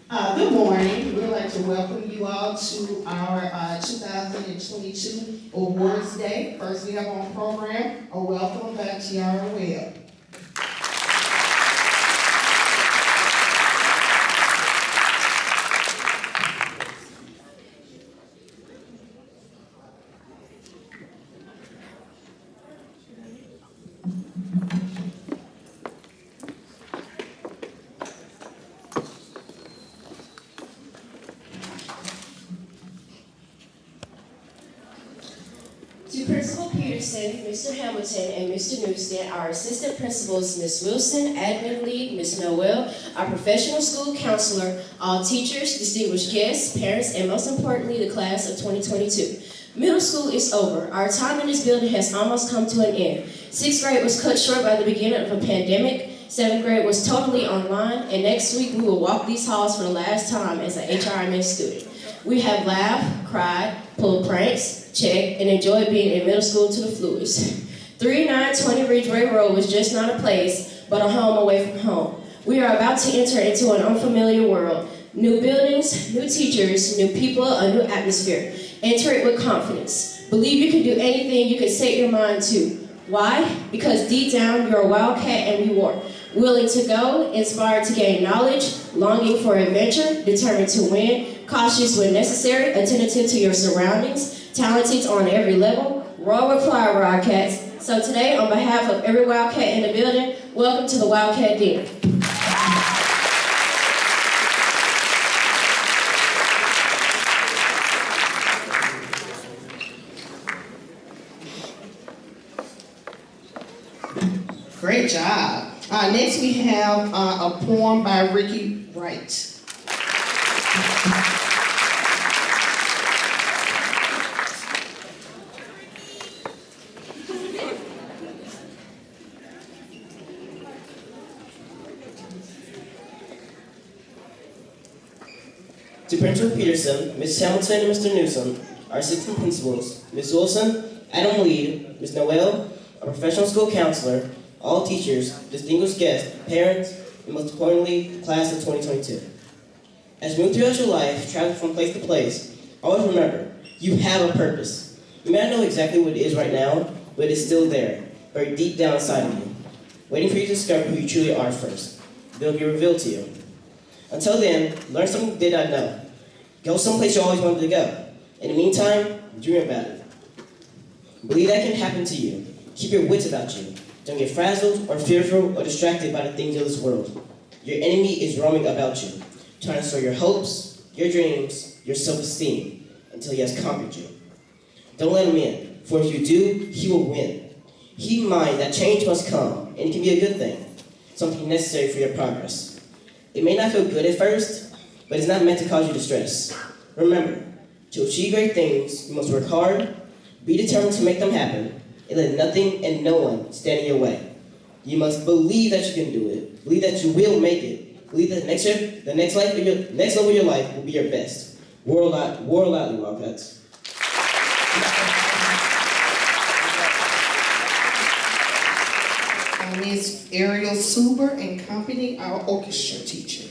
Good morning. We'd like to welcome you all to our 2022 Awards Day. First, we have on program a welcome back to Ariel. To Principal Peterson, Mr. Hamilton, and Mr. Newson, our assistant principals, Ms. Wilson, admin lead, Ms. Noel, our professional school counselor, all teachers, distinguished guests, parents, and most importantly, the class of 2022. Middle school is over. Our time in this building has almost come to an end. Sixth grade was cut short by the beginning of a pandemic. Seventh grade was totally online, and next week we will walk these halls for the last time as an HRMS student. We have laughed, cried, pulled pranks, checked, and enjoyed being in middle school to the fullest. 3920 Ridgeway Road was just not a place, but a home away from home. We are about to enter into an unfamiliar world. New buildings, new teachers, new people, a new atmosphere. Enter it with confidence. Believe you can do anything you can set your mind to. Why? Because deep down, you're a wildcat and we war. Willing to go, inspired to gain knowledge, longing for adventure, determined to win, cautious when necessary, attentive to your surroundings, talented on every level, royal reply, Wildcats. So today, on behalf of every Wildcat in the building, welcome to the Wildcat Dinner. Great job. Next, we have a poem by Ricky Wright. To Principal Peterson, Ms. Hamilton, and Mr. Newson, our assistant principals, Ms. Wilson, Adam Lead, Ms. Noel, our professional school counselor, all teachers, distinguished guests, parents, and most importantly, the class of 2022. As you move throughout your life, travel from place to place, always remember, you have a purpose. You may not know exactly what it is right now, but it is still there, buried deep down inside of you, waiting for you to discover who you truly are first. It will be revealed to you. Until then, learn something you did not know. Go someplace you always wanted to go. In the meantime, dream about it. Believe that can happen to you. Keep your wits about you. Don't get frazzled or fearful or distracted by the things of this world. Your enemy is roaming about you, trying to steal your hopes, your dreams, your self-esteem, until he has conquered you. Don't let him in, for if you do, he will win. Keep in mind that change must come, and it can be a good thing, something necessary for your progress. It may not feel good at first, but it's not meant to cause you distress. Remember, to achieve great things, you must work hard, be determined to make them happen, and let nothing and no one stand in your way. You must believe that you can do it, believe that you will make it, believe that the next level of your life will be your best. War loudly, Wildcats. Ms. Ariel Suber and company, our orchestra teacher.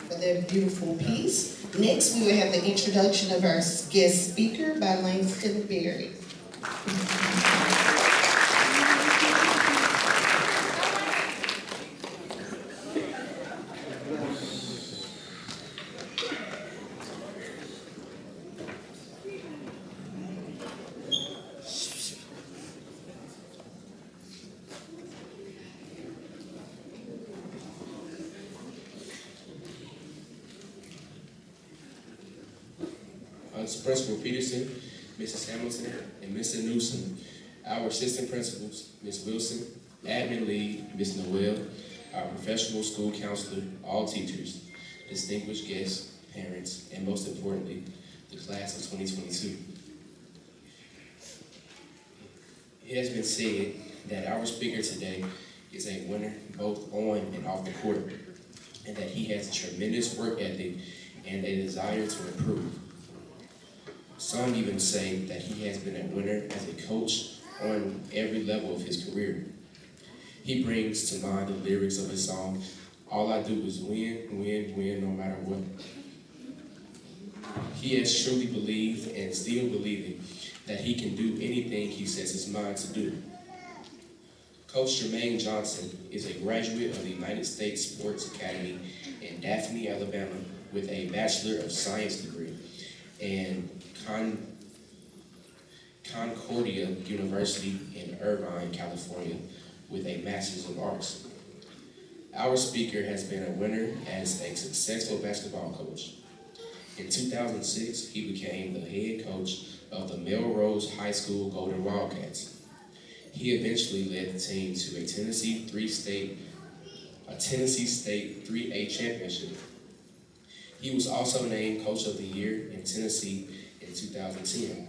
For their beautiful piece. Next, we will have the introduction of our guest speaker by Langston Berry. Principal Peterson, Mrs. Hamilton, and Mr. Newson, our assistant principals, Ms. Wilson, admin lead, Ms. Noel, our professional school counselor, all teachers, distinguished guests, parents, and most importantly, the class of 2022. It has been said that our speaker today is a winner both on and off the court, and that he has a tremendous work ethic and a desire to improve. Some even say that he has been a winner as a coach on every level of his career. He brings to mind the lyrics of his song, "All I do is win, win, win, no matter what." He has truly believed and still believing that he can do anything he sets his mind to do. Coach Jermaine Johnson is a graduate of the United States Sports Academy in Daphne, Alabama, with a Bachelor of Science degree, and Concordia University in Irvine, California, with a Master's of Arts. Our speaker has been a winner as a successful basketball coach. In 2006, he became the head coach of the Melrose High School Golden Wildcats. He eventually led the team to a Tennessee State 3A championship. He was also named Coach of the Year in Tennessee in 2010.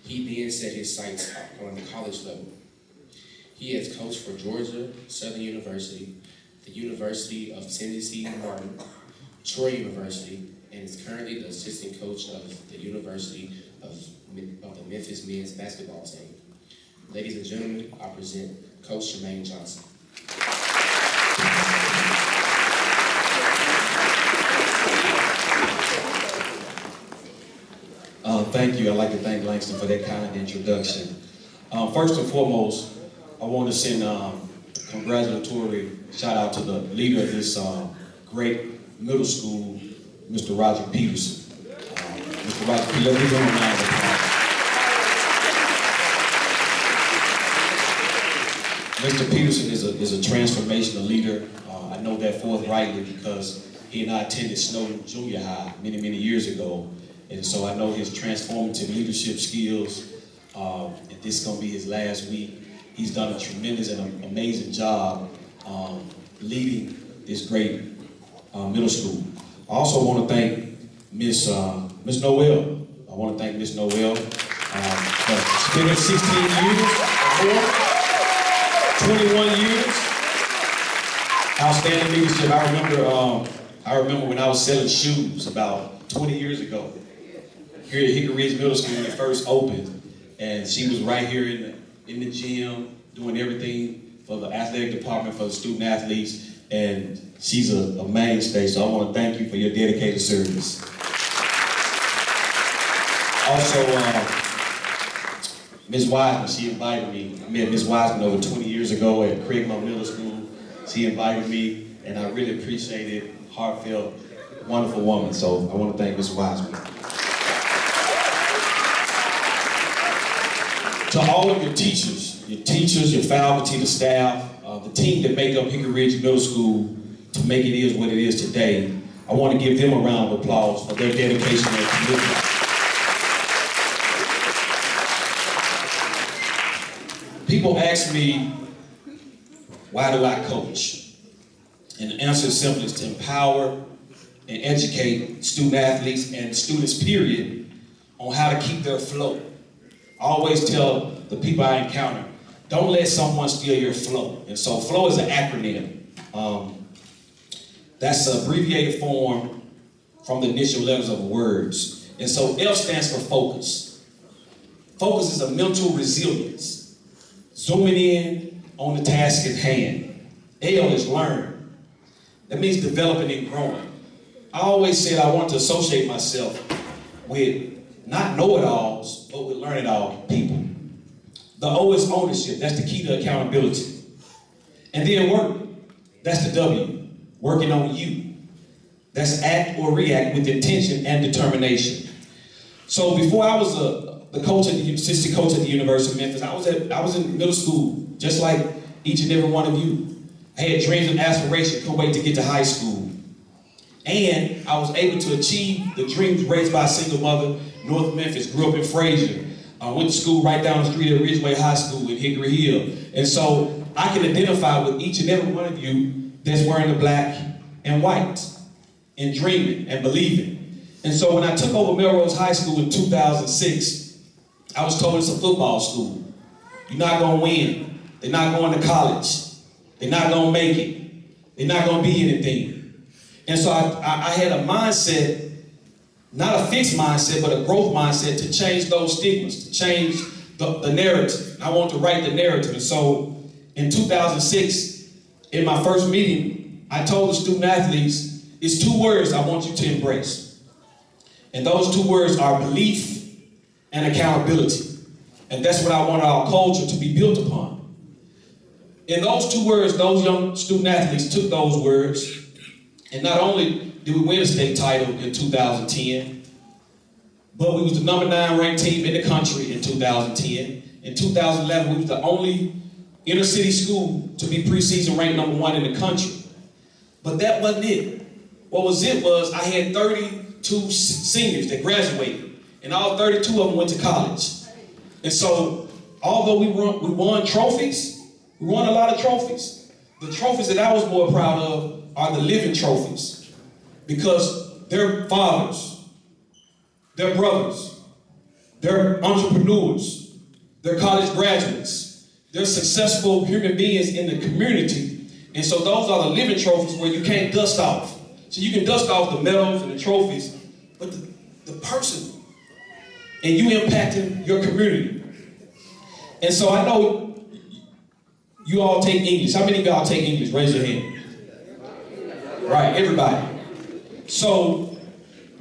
He then set his sights on the college level. He has coached for Georgia Southern University, the University of Tennessee Martin, Troy University, and is currently the assistant coach of the University of the Memphis men's basketball team. Ladies and gentlemen, I present Coach Jermaine Johnson. Thank you. I'd like to thank Langston for that kind introduction. First and foremost, I want to send congratulatory shout out to the leader of this great Middle School, Mr. Roderic Peterson. Mr. Roderic Peterson, let's give him a round of applause. Mr. Peterson is a transformational leader. I know that forthrightly because he and I attended Snowden Junior High many, many years ago. And so I know his transformative leadership skills. And this is going to be his last week. He's done a tremendous and amazing job leading this great middle school. I also want to thank Miss Noel. I want to thank Miss Noel for spending 16 years or more. 21 years, outstanding leadership. I remember when I was selling shoes about 20 years ago here at Hickory Middle School when it first opened, and she was right here in the gym doing everything for the athletic department for the student athletes, and she's a mainstay. So I want to thank you for your dedicated service. Also, Ms. Wiseman, she invited me. I met Ms. Wiseman over 20 years ago at Craigmont Middle School. She invited me, and I really appreciate it. Heartfelt, wonderful woman. So I want to thank Ms. Wiseman. To all of your teachers, your faculty, the staff, the team that make up Hickory Ridge Middle School to make it is what it is today, I want to give them a round of applause for their dedication and commitment. People ask me, why do I coach? And the answer is simple, is to empower and educate student athletes and students, period, on how to keep their flow. I always tell the people I encounter, don't let someone steal your flow. And so flow is an acronym. That's an abbreviated form from the initial letters of words. And so F stands for focus. Focus is a mental resilience. Zooming in on the task at hand. L is learn. That means developing and growing. I always said I want to associate myself with not know-it-alls, but with learn-it-all people. The O is ownership. That's the key to accountability. And then work. That's the W. Working on you. That's act or react with intention and determination. So before I was the assistant coach at the University of Memphis, I was in middle school, just like each and every one of you. I had dreams and aspirations, couldn't wait to get to high school. And I was able to achieve the dreams raised by a single mother, North Memphis, grew up in Frazier, went to school right down the street at Ridgeway High School in Hickory Hill. And so I can identify with each and every one of you that's wearing the black and white, and dreaming and believing. And so when I took over Melrose High School in 2006, I was told it's a football school. You're not gonna win. They're not going to college. They're not gonna make it. They're not gonna be anything. And so I had a mindset, not a fixed mindset, but a growth mindset to change those stigmas, to change the narrative. I want to write the narrative. And so in 2006, in my first meeting, I told the student athletes, it's 2 words I want you to embrace. And those 2 words are belief and accountability. And that's what I want our culture to be built upon. In those 2 words, those young student athletes took those words, and not only did we win a state title in 2010, but we was the number 9 ranked team in the country in 2010. In 2011, we was the only inner city school to be preseason ranked number 1 in the country. But that wasn't it. What was it was I had 32 seniors that graduated, and all 32 of them went to college. And so, although we won trophies, we won a lot of trophies. The trophies that I was more proud of are the living trophies, because their fathers, their brothers, they're entrepreneurs, they're college graduates, they're successful human beings in the community. And so those are the living trophies where you can't dust off. So you can dust off the medals and the trophies, but the person, and you impacting your community. And so I know you all take English. How many of y'all take English? Raise your hand. Right, everybody. So,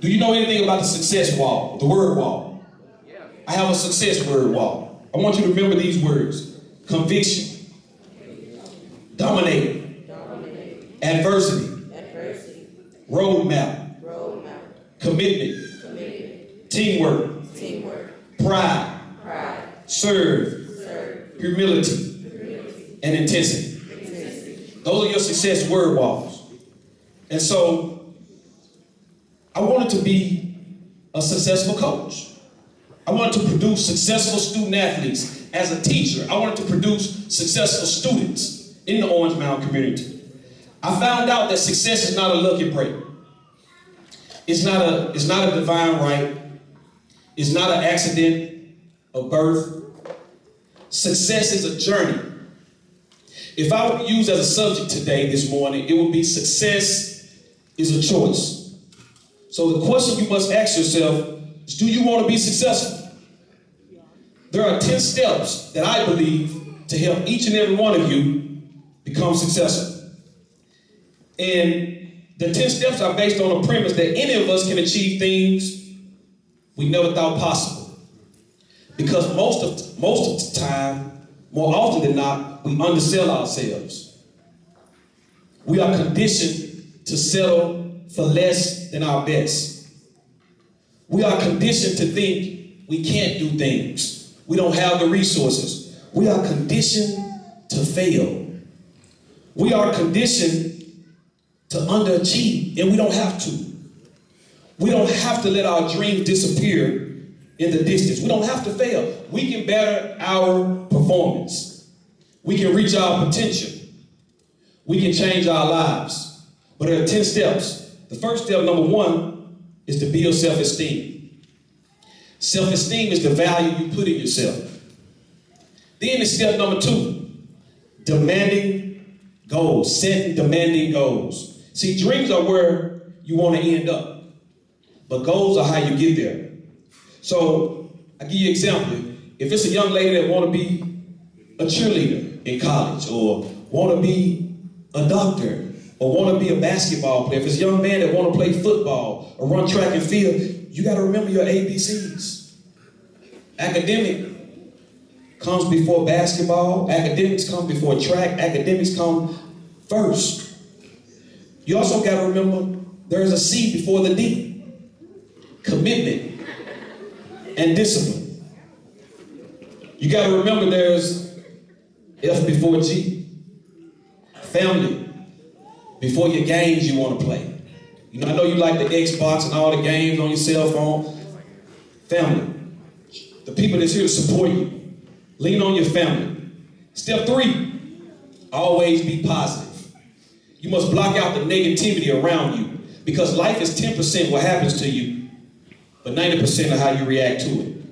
do you know anything about the success wall, the word wall? I have a success word wall. I want you to remember these words. Conviction. Dominate. Adversity. roadmap, commitment, teamwork, pride, serve, humility, and intensity. Those are your success word walls. And so I wanted to be a successful coach. I wanted to produce successful student athletes. As a teacher, I wanted to produce successful students in the Orange Mound community. I found out that success is not a lucky break. It's not a divine right. It's not an accident of birth. Success is a journey. If I were to use as a subject today, this morning, it would be success is a choice. So the question you must ask yourself is, do you want to be successful? There are 10 steps that I believe to help each and every one of you become successful. And the 10 steps are based on the premise that any of us can achieve things we never thought possible. Because most of the time, more often than not, we undersell ourselves. We are conditioned to settle for less than our best. We are conditioned to think we can't do things. We don't have the resources. We are conditioned to fail. We are conditioned to underachieve, and we don't have to. We don't have to let our dreams disappear in the distance. We don't have to fail. We can better our performance. We can reach our potential. We can change our lives. But there are 10 steps. The first step, number 1, is to build self-esteem. Self-esteem is the value you put in yourself. Then it's step number 2, demanding goals, setting demanding goals. See, dreams are where you want to end up, but goals are how you get there. So I'll give you an example. If it's a young lady that want to be a cheerleader in college, or want to be a doctor, or want to be a basketball player, if it's a young man that want to play football or run track and field, you got to remember your ABCs. Academic comes before basketball. Academics come before track. Academics come first. You also got to remember there's a C before the D. Commitment and discipline. You got to remember there's F before G. Family before your games you want to play. You know, I know you like the Xbox and all the games on your cell phone. Family. The people that's here to support you. Lean on your family. Step 3, always be positive. You must block out the negativity around you, because life is 10% what happens to you, but 90% of how you react to it.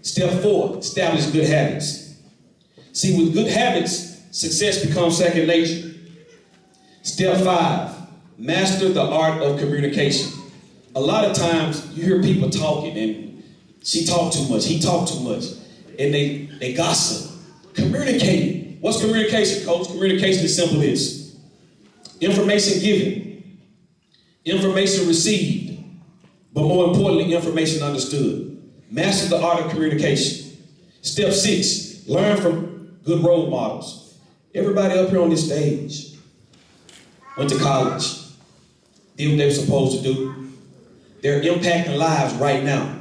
Step 4, establish good habits. See, with good habits, success becomes second nature. Step 5, master the art of communication. A lot of times you hear people talking, and she talked too much, he talked too much, and they gossip. Communicate. What's communication, coach? Communication is simple as information given, information received, but more importantly, information understood. Master the art of communication. Step 6, learn from good role models. Everybody up here on this stage went to college, did what they were supposed to do. They're impacting lives right now.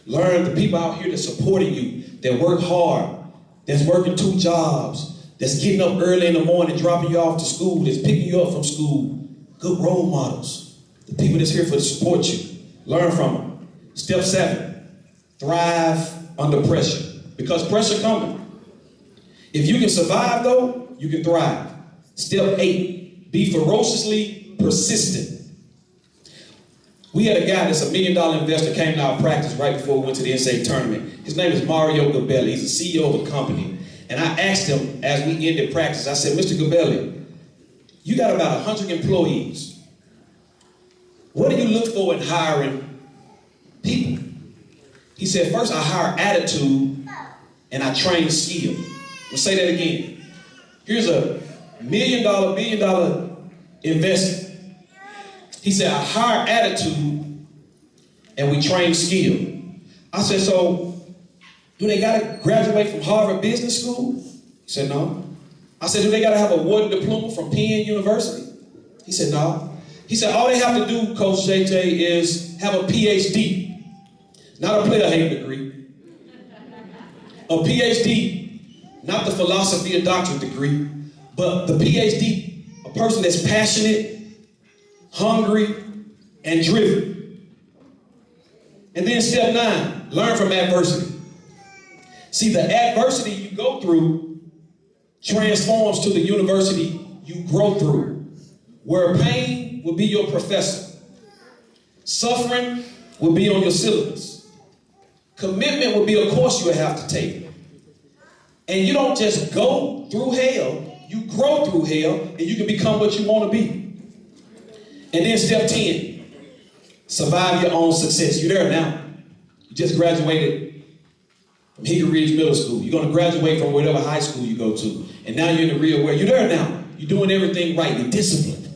Learn the people out here that's supporting you, that work hard, that's working 2 jobs, that's getting up early in the morning, dropping you off to school, that's picking you up from school. Good role models. The people that's here for to support you. Learn from them. Step 7, thrive under pressure, because pressure coming. If you can survive though, you can thrive. Step 8, be ferociously persistent. We had a guy that's $1 million investor came to our practice right before we went to the NCAA tournament. His name is Mario Gabelli. He's the CEO of a company. And I asked him as we ended practice, I said, Mr. Gabelli, you got about 100 employees. What do you look for in hiring people? He said, first I hire attitude and I train skill. We'll say that again. Here's a $1 billion investor. He said, I hire attitude and we train skill. I said, so do they got to graduate from Harvard Business School? He said, no. I said, do they got to have a Wharton diploma from Penn University? He said, no. He said, all they have to do, Coach JJ, is have a PhD. Not a player hating degree. A PhD, not the philosophy or doctorate degree, but the PhD, a person that's passionate, hungry, and driven. And then step 9, learn from adversity. See, the adversity you go through transforms to the university you grow through, where pain will be your professor. Suffering will be on your syllabus. Commitment will be a course you'll have to take. And you don't just go through hell, you grow through hell, and you can become what you want to be. And then step 10, survive your own success. You're there now. You just graduated from Hickory Middle School. You're going to graduate from whatever high school you go to. And now you're in the real world. You're there now. You're doing everything right. You're disciplined.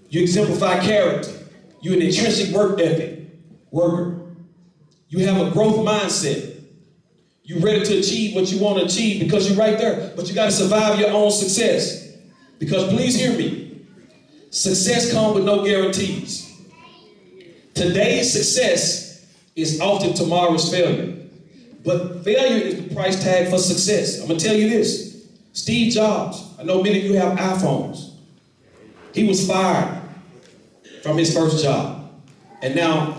You exemplify character. You're an intrinsic work ethic worker. You have a growth mindset. You're ready to achieve what you want to achieve because you're right there. But you got to survive your own success. Because please hear me. Success comes with no guarantees. Today's success is often tomorrow's failure. But failure is the price tag for success. I'm going to tell you this. Steve Jobs, I know many of you have iPhones. He was fired from his first job. And now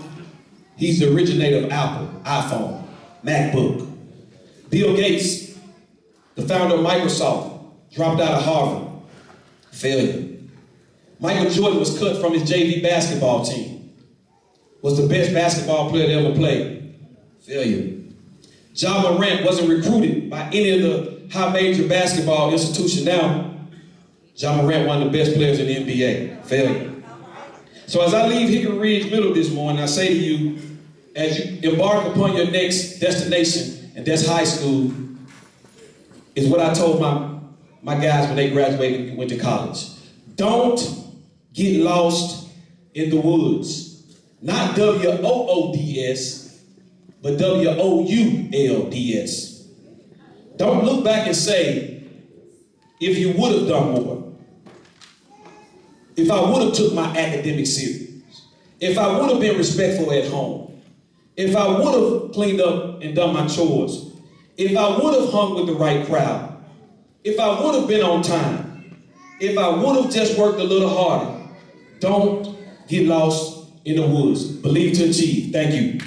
he's the originator of Apple, iPhone, MacBook. Bill Gates, the founder of Microsoft, dropped out of Harvard. Failure. Michael Jordan was cut from his JV basketball team. Was the best basketball player to ever play. Failure. Ja Morant wasn't recruited by any of the high major basketball institutions. Now, Ja Morant, one of the best players in the NBA. Failure. So as I leave Hickory Ridge Middle this morning, I say to you, as you embark upon your next destination, and that's high school, is what I told my guys when they graduated and went to college. Don't get lost in the woods. Not W-O-O-D-S, but W-O-U-L-D-S. Don't look back and say, if you would have done more. If I would have took my academics serious. If I would have been respectful at home. If I would have cleaned up and done my chores. If I would have hung with the right crowd. If I would have been on time. If I would have just worked a little harder. Don't get lost in the woods. Believe to achieve. Thank you.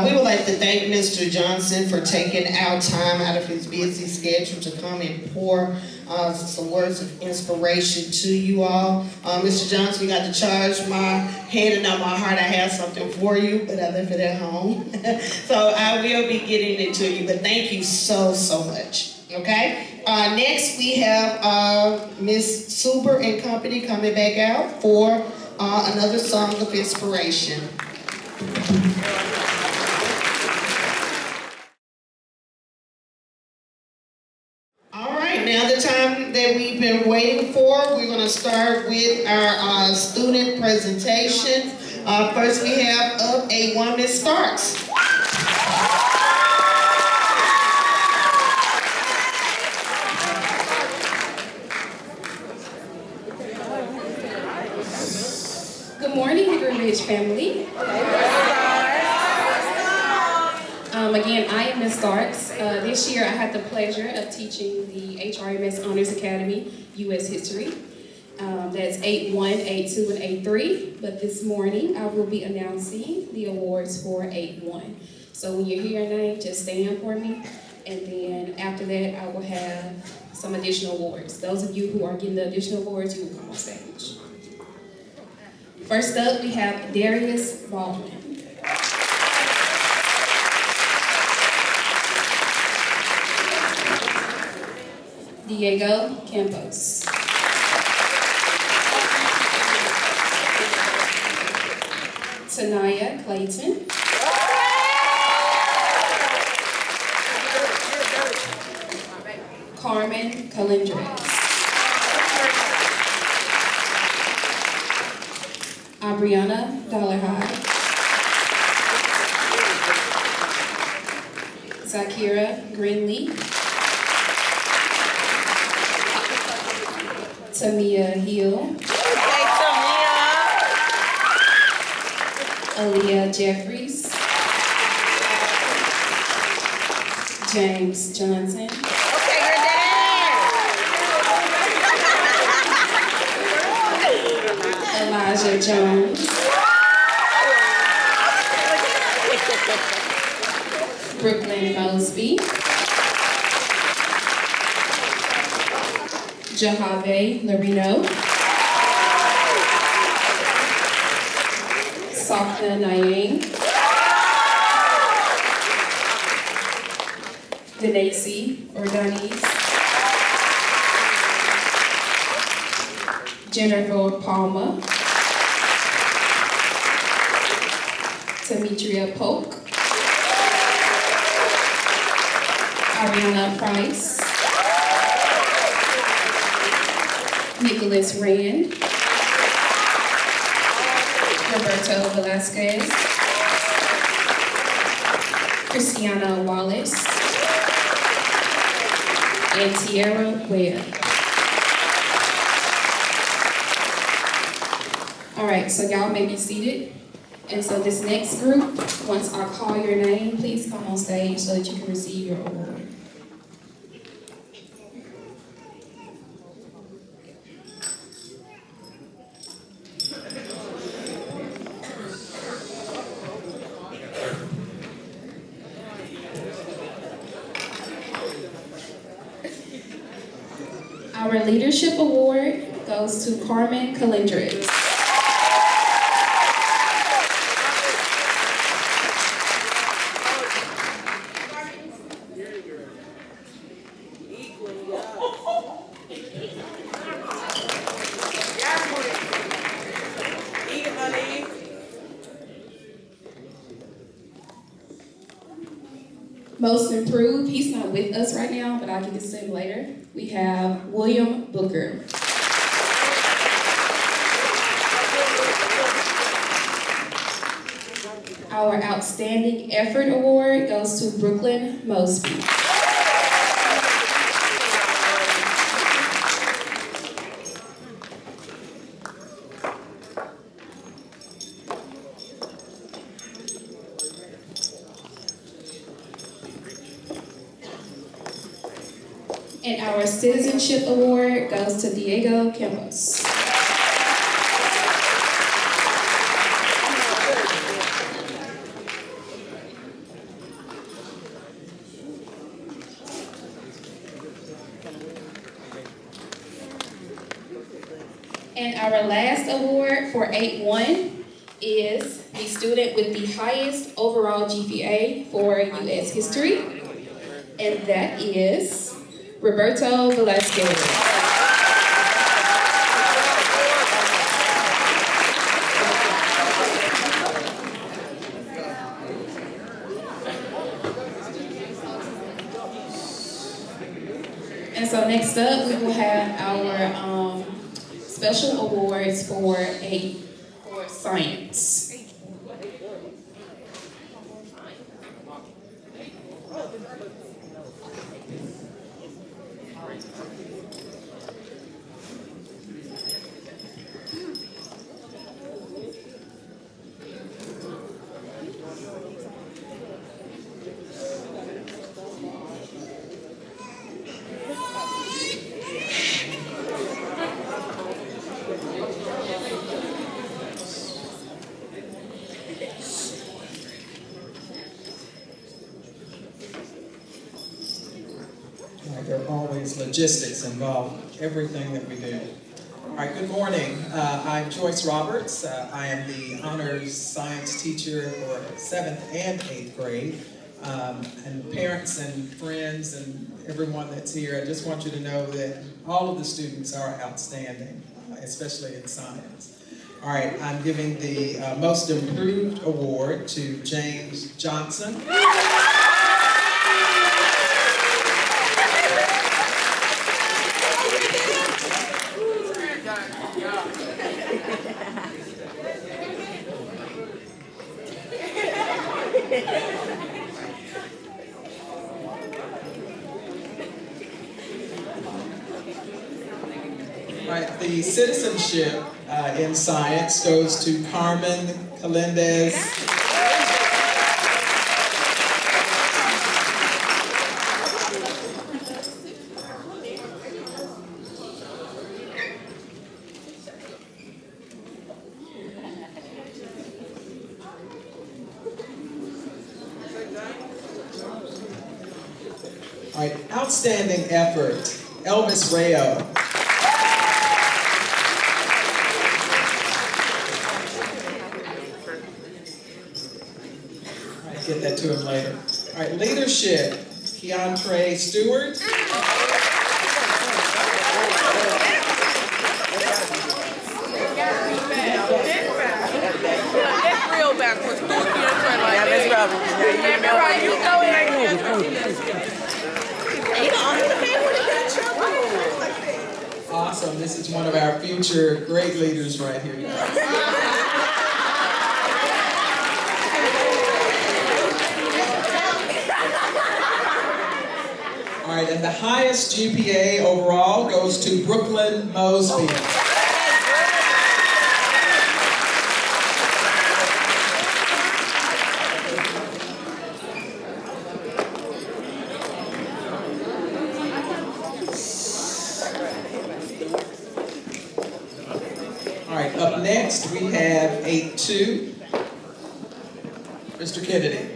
We would like to thank Mr. Johnson for taking our time out of his busy schedule to come and pour some words of inspiration to you all. Mr. Johnson, you got to charge my head and not my heart. I have something for you, but I left it at home. So I will be getting it to you, but thank you so, so much. Okay? Next, we have Miss Suber and Company coming back out for another song of inspiration. Now the time that we've been waiting for, we're going to start with our student presentation. First we have up A1, Miss Starks. Good morning, Hickory Ridge family. Again, I am Ms. Starks. This year I had the pleasure of teaching the HRMS Honors Academy U.S. History. That's 8-1, 8-2, and 8-3. But this morning I will be announcing the awards for 8-1. So when you hear your name, just stand for me. And then after that, I will have some additional awards. Those of you who are getting the additional awards, you will come on stage. First up, we have Darius Baldwin. Diego Campos. Tanaya Clayton. Carmen Calendres. Abriana Dollarhide. Zakira Greenlee, Tamia Hill, Aaliyah Jeffries, James Johnson, Elijah Jones, Brooklyn Mosby, Jahave Larino, Faulkner Nyang, Denasi Ordanis, Jennifer Palmer, Demetria Polk, Ariana Price, Nicholas Rand, Roberto Velasquez, Christiana Wallace, and Tierra Webb. All right, so y'all may be seated. And so this next group, once I call your name, please come on stage so that you can receive your award. Our Leadership Award goes to Carmen Calendres. Most Improved, he's not with us right now, but I'll give this to him later. We have William Booker. Our Outstanding Effort Award goes to Brooklyn Mosby. And our Citizenship Award goes to Diego Campos. And our last award for 8-1 is the student with the highest overall GPA for U.S. history, and that is Roberto Velasquez. And so next up, we will have our special awards for science. There are always logistics involved in everything that we do. All right, good morning. I'm Joyce Roberts. I am the honors science teacher for 7th and 8th grade. And parents and friends and everyone that's here, I just want you to know that all of the students are outstanding, especially in science. All right, I'm giving the Most Improved Award to James Johnson. the citizenship in science goes to Carmen Calendez. All right, outstanding effort, Elvis Rayo. All right, get that to him later. All right, leadership, Keontre Stewart. Awesome, this is one of our future great leaders right here. All right, and the highest GPA overall goes to Brooklyn Mosby. All right, up next we have 8-2, Mr. Kennedy.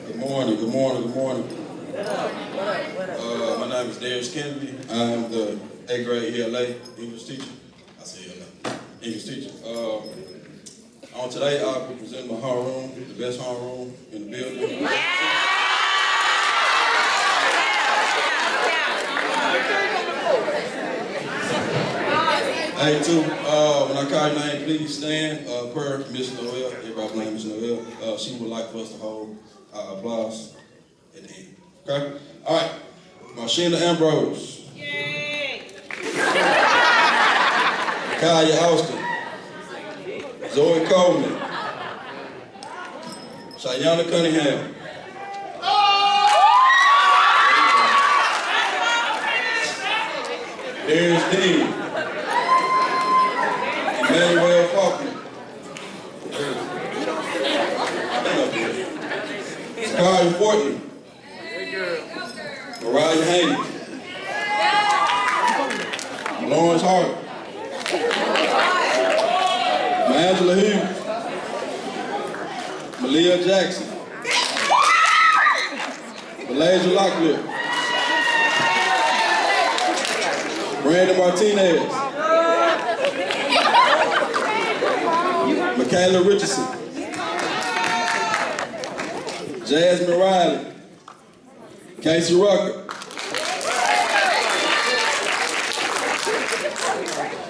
Good morning. My name is Kimberly. I'm the 8th grade ELA English teacher. I say ELA, English teacher. On today, I'll be presenting my homeroom, the best homeroom in the building. Hey, too, when I call your name, please stand per Miss Noel. Everybody name is Noel. She would like for us to hold applause at the end. Okay? All right. Marshina Ambrose. Yay! Kaya Austin. Zoe Coleman. Shayana Cunningham. Darius Dean. Emmanuel Faulkner. Skyler Fortney. Mariah Haney. Lawrence Hart. Angela Hughes. Malia Jackson. Elijah Locklear. Brandon Martinez. Michaela Richardson. Jasmine Riley. Casey Rucker.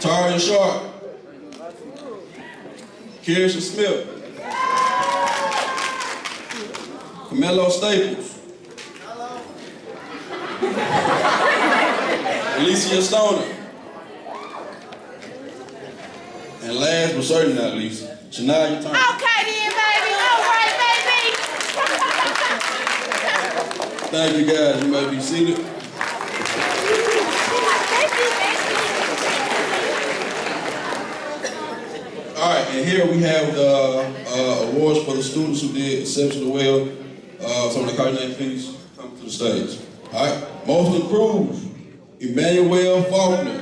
Taria Sharp. Kirsha Smith. Camelo Staples. Alicia Stoner. And last but certainly not least, Shania Thompson. Okay then, baby. All right, baby. Thank you guys. You may be seated. All right, and here we have the awards for the students who did exceptionally well. Some of the card name, please come to the stage. All right, most improved, Emmanuel Faulkner.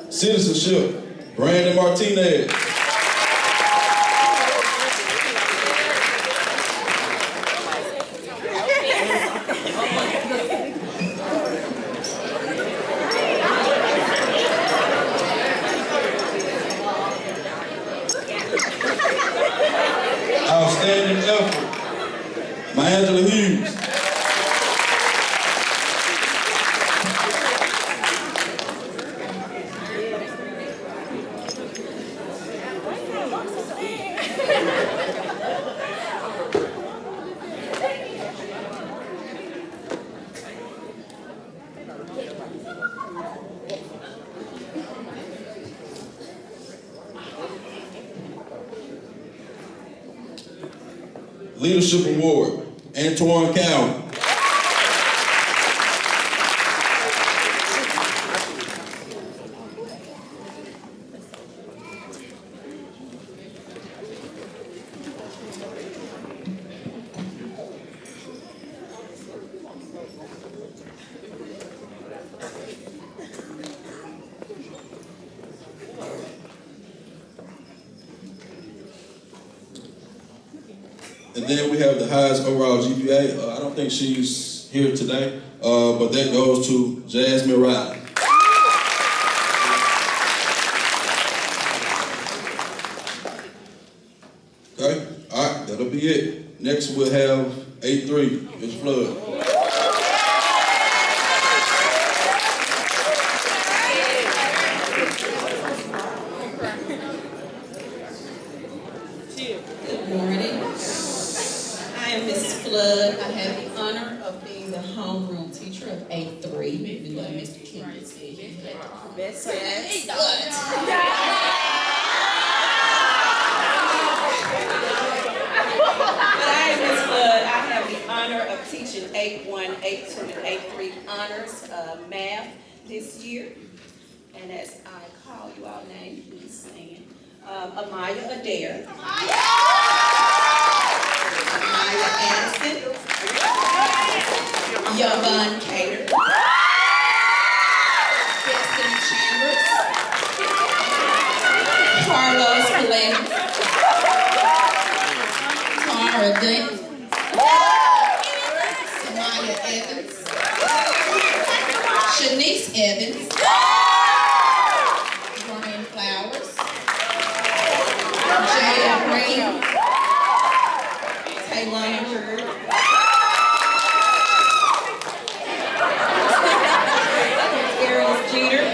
Citizenship, Brandon Martinez. Outstanding effort, Angela Hughes. Leadership Award, Antoine Cowan. And then we have the highest overall GPA. I don't think she's here today, but that goes to Jasmine Riley. Okay, all right, that'll be it. Next we'll have 8-3, Ms. Flood. Good morning. I am Mrs. Flood. I have the honor of being the homeroom teacher of 8-3. Even though Mr. Kimberly said he had the best class. But I am Miss Flood. I have the honor of teaching 8-1, 8-2, and 8-3 honors math this year. And as I call you all names, please stand. Amaya Adair. Amaya Anderson. Yvonne Cater. Destiny Chambers. Carlos Glenn. Tara Dink. Samaya Evans. Shanice Evans. Brian Flowers. Jaya Green. Taylor Hurd. Ariel Jeter.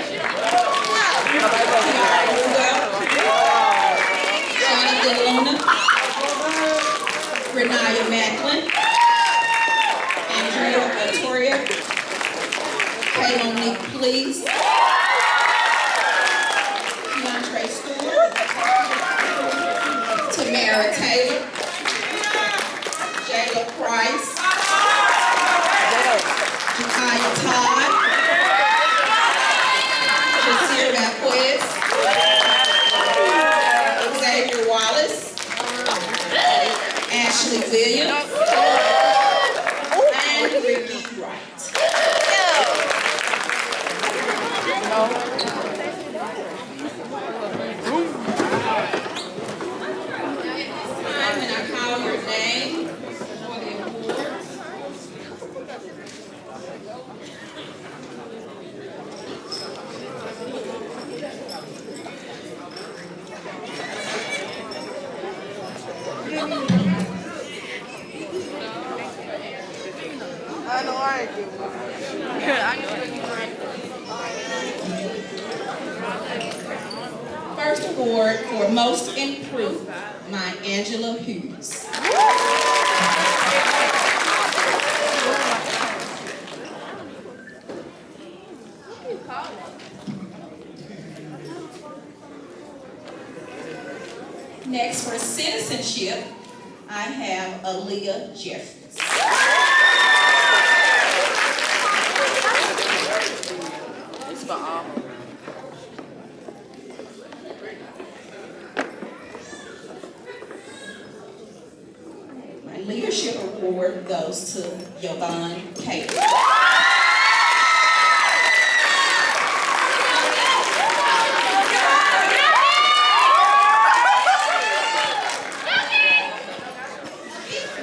Jonathan Luna. Renaya Macklin. Andrea Victoria. Kaylon Please. Keontre Stewart. Tamara Taylor. Jayla Price. Jakaya Todd. Jasir Valdez. Xavier Wallace. Ashley Williams. And Ricky Wright. When I call your name for the awards, I know I ain't good. first award for most improved, my Angela Hughes. Next, for citizenship, I have Aaliyah Jeffries. It's for all. My leadership award goes to Yvonne Cater.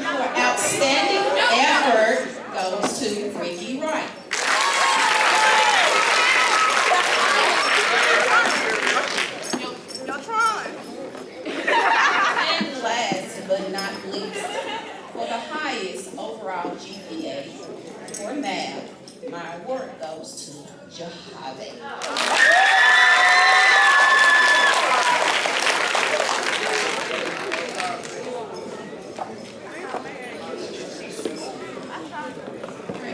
Your outstanding effort goes to Ricky Wright. You're trying. And last but not least, for the highest overall GPA for math, my award goes to Jahave.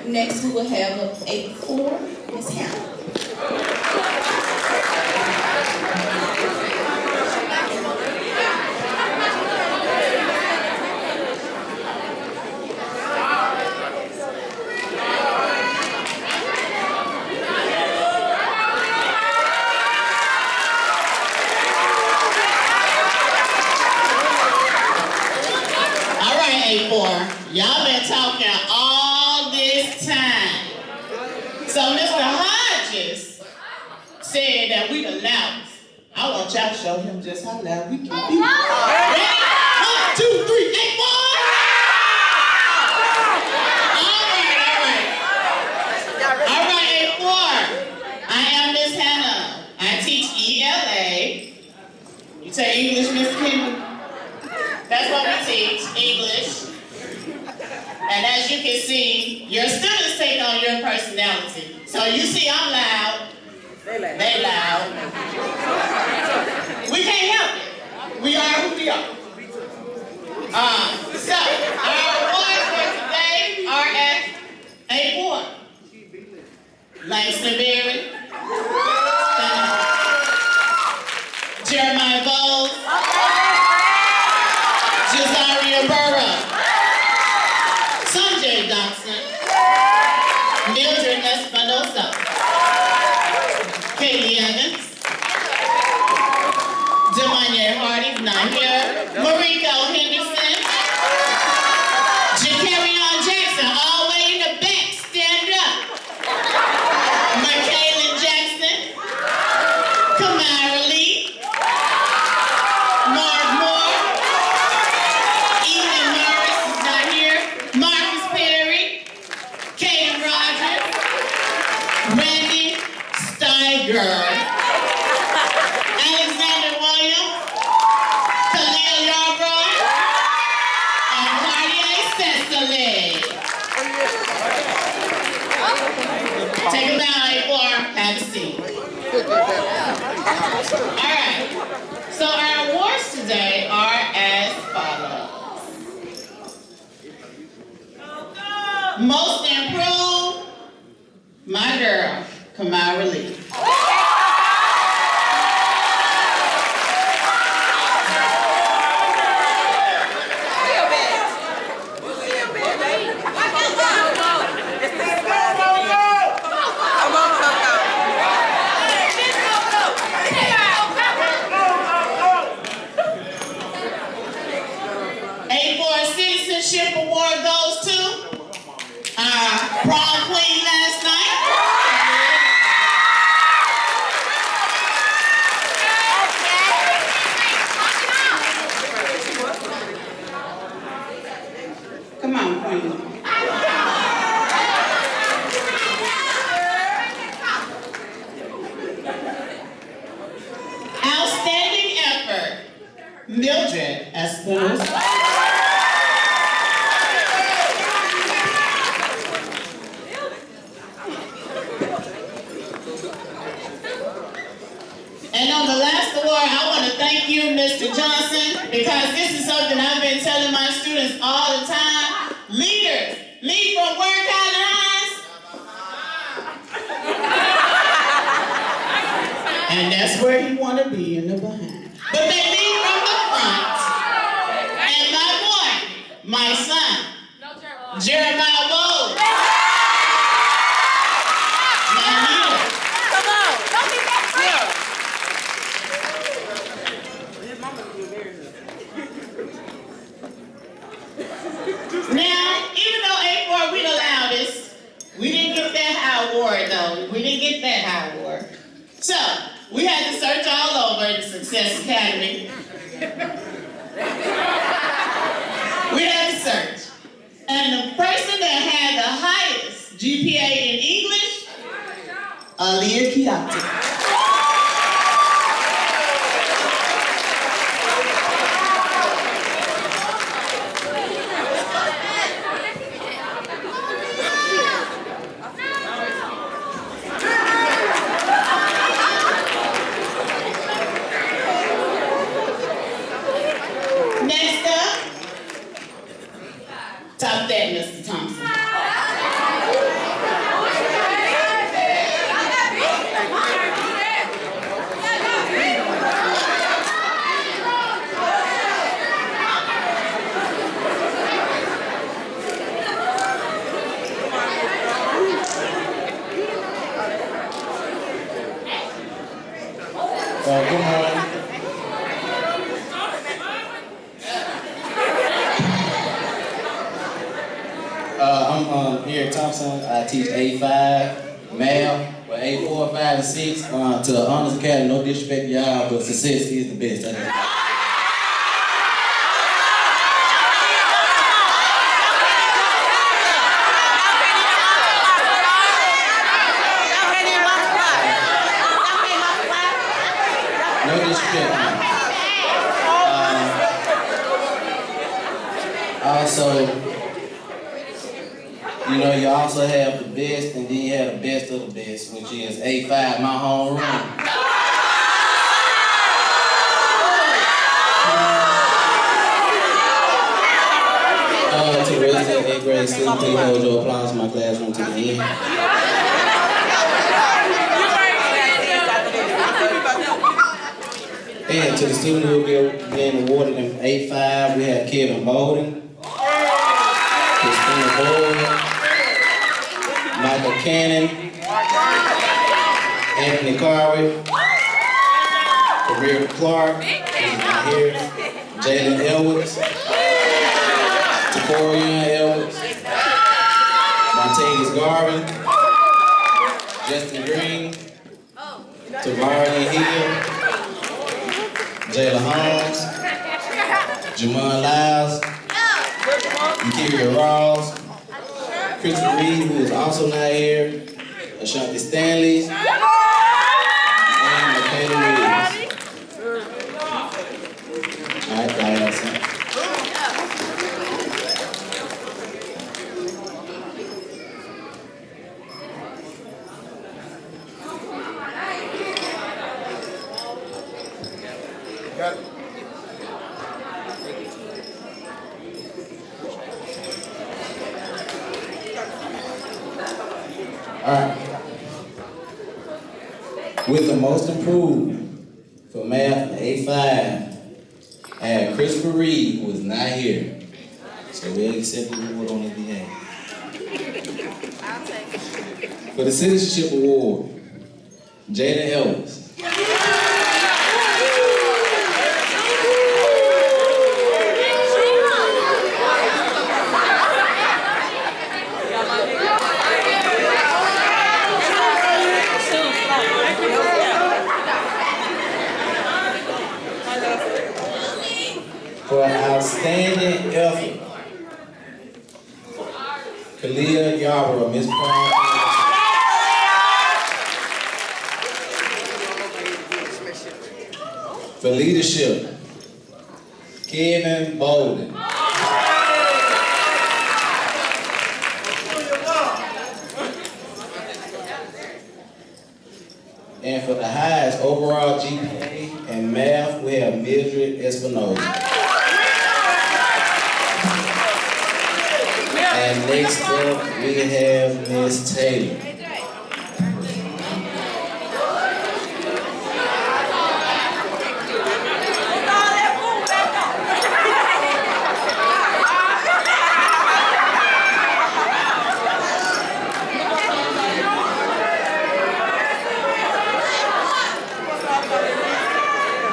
Next, we will have 8-4, Ms. Hannah. Y'all been talking all this time. So Mr. Hodges said that we the loudest. I want y'all to show him just how loud we can be. Ready? 1, 2, 3, 8, 1. All right, 8-4. I am Miss Hannah. I teach ELA. You say English, Miss Kimberly? That's what we teach, English. And as you can see, your students take on your personality. So you see I'm loud, they loud. We can't help it. We are who we are. So our awards for today are at 8-4. Langston Berry, Jermaine Bowles, Josiah Burrow, Sanjay Thompson, Mildred Espinosa, Katie Evans, Demanye Hardy's not here, Mariko Henderson, Jacarion Jackson, all the way in the back, stand up. Michaela Jackson, Kamara Lee, Mark Moore, Ethan Morris is not here, Marcus Perry, Kaden Rogers, Randy Steiger, Alexander Williams, Khalil Yarbrough, and Cartier Cecily. Take a bow, 8-4, have a seat. All right, so our awards today are as follows. Most improved, my girl, Kamara Lee. Citizenship award goes to our prom queen last night. Come on, queen. Outstanding effort, Mildred Espinosa. And on the last award, I want to thank you, Mr. Johnson, because this is something I've been telling my students all the time. Leaders, lead from where, Colin Hines? And that's where you want to be, in the behind. But they lead from the front. And my boy, my son, Jeremiah Bowles. My leader. Come on, don't be that quick. Now, even though 8-4 we the loudest, we didn't get that high award though. We didn't get that high award. So, we had to search all over the Success Academy. We had to search. And the person that had the highest GPA in English, Aaliyah Kiati. Next up, top that, Mr. Thompson. Thompson. I teach A5, math, for A4, 5, and 6 to the Honors Academy. No disrespect to y'all, but success is the best. No disrespect. Also, you know, you also have the best, and then you have the best of the best, which is A5, my home run. To the rest of the 8th grade students, please hold your applause in my classroom to the end. And to the student who will be being awarded in A5, we have Kevin Bolden, Christina Boyd, Michael Cannon, Anthony Carey, Career Clark, who's not here, Jalen Edwards, Torian Edwards, Montavious Garvin, Justin Green, Tavarian Hill, Jayla Holmes, Jamon Lyles, Hickory Ross, Christopher Reed, who is also not here, Ashanti Stanley, and Michaela Williams. All right, guys. Alright. With the most improved for math A5, I have Christopher Reed, who is not here. So we'll accept the award on his behalf. For the Citizenship Award, Jada Ellis. For an outstanding effort, Kalia Yarborough, Miss Brown. For leadership, Kevin Bolden. And for the highest overall GPA in math, we have Mildred Espinosa. And next up, we have Miss Taylor.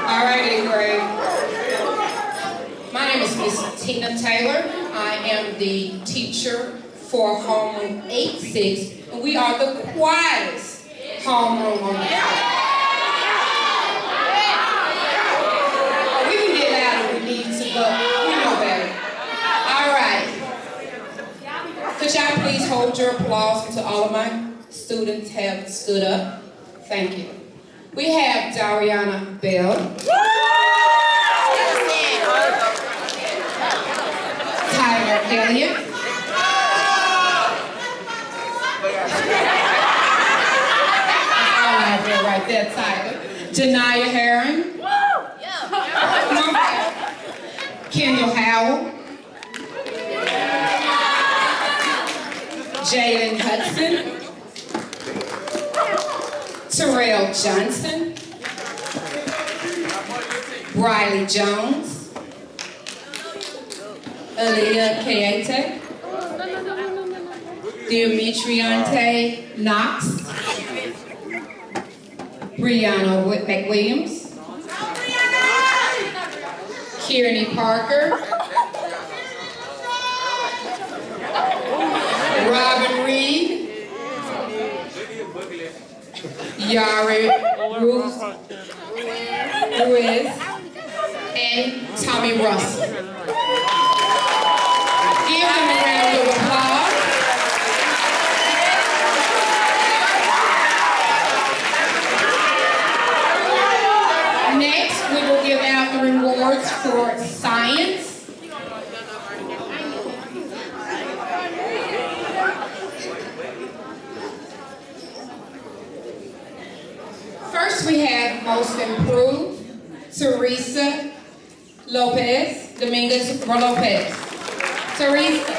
All right, 8th grade. My name is Miss Tina Taylor. I am the teacher for homeroom 8-6, and we are the quietest homeroom on the floor. We can get loud if we need to, but we know better. All right. Could y'all please hold your applause until all of my students have stood up? Thank you. We have Dariana Bell. Tyler Elliott. Right there, Tyler. Janiyah Herring. Kendall Howell. Jalen Hudson. Terrell Johnson. Briley Jones. Aaliyah Kayete. Demetriante Knox. Brianna McWilliams. Kieran Parker. Robin Reed, Yari Ruiz, and Tommy Russell. Give them a round of applause. Next, we will give out the rewards for science. First, we have most improved, Teresa Dominguez Lopez. Teresa.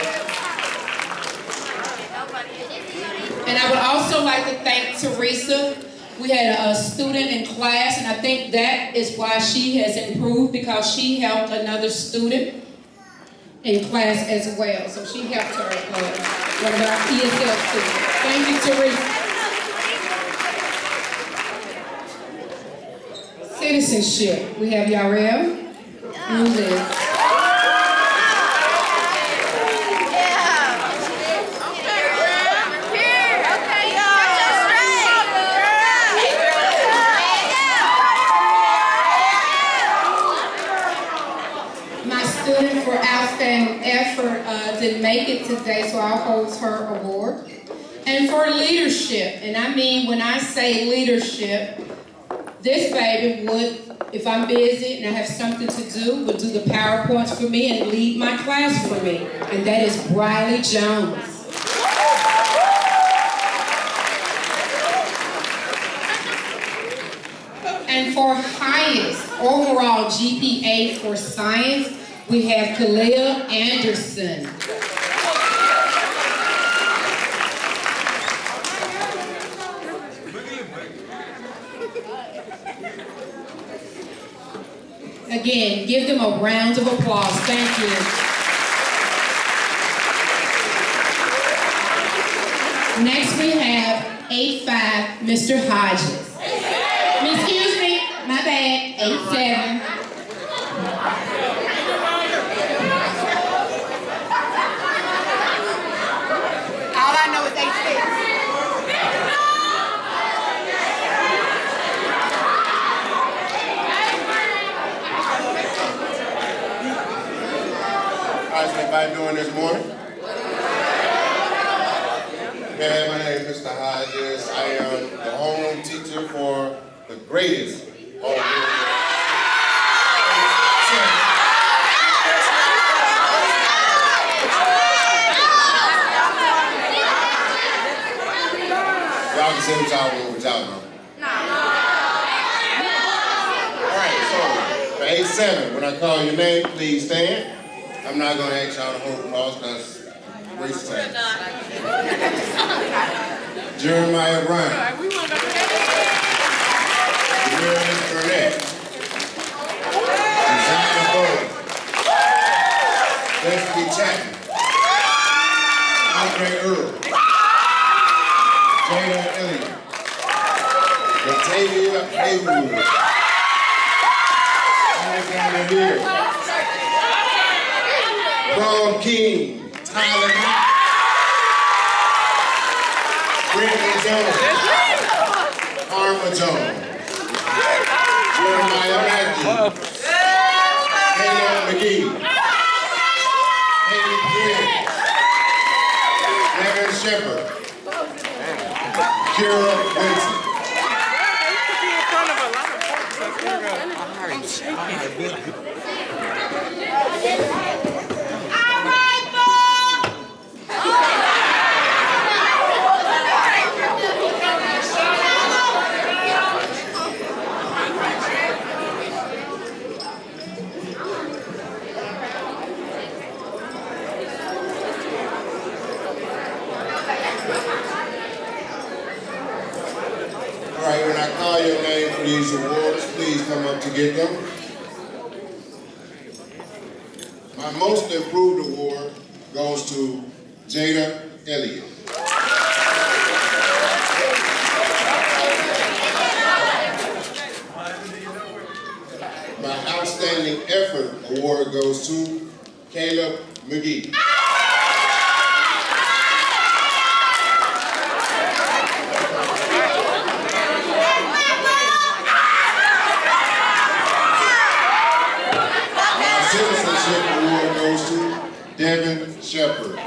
And I would also like to thank Teresa. We had a student in class, and I think that is why she has improved, because she helped another student in class as well. So she helped her, one of our ESL students. Thank you, Teresa. Citizenship. We have Ariel. Who's this? My student for outstanding effort didn't make it today, so I'll hold her award. And for leadership, and I mean when I say leadership, this baby would, if I'm busy and I have something to do, would do the PowerPoints for me and lead my class for me. And that is Briley Jones. And for highest overall GPA for science, we have Kalia Anderson. Again, give them a round of applause. Thank you. Next we have 8'5", Mr. Hodges. Excuse me, my bad, 8'7". All I know is 8'6". How's everybody doing this morning? Yeah, my name is Mr. Hodges. I am the homeroom teacher for the greatest homeroom. Y'all can say what y'all want, what y'all know. All right, so for 8'7", when I call your name, please stand. I'm not going to ask y'all to hold applause because waste time. Jeremiah Ryan. Jermaine Burnett. Designer Boyd. Leslie Chapman. Andre Earl. Jada Elliott. Latavia Haywood. Alexander Lear. Ron King, Tyler Knight, Brittany Jones, Arma Jones, Jeremiah Matthews, Taylor McGee, Haley Griggs, Megan Shepard, Kira Winston. All right, when I call your name for these awards, please come up to get them. My most improved award goes to Jada Elliott. My outstanding effort award goes to Caleb McGee. Devin Shepherd.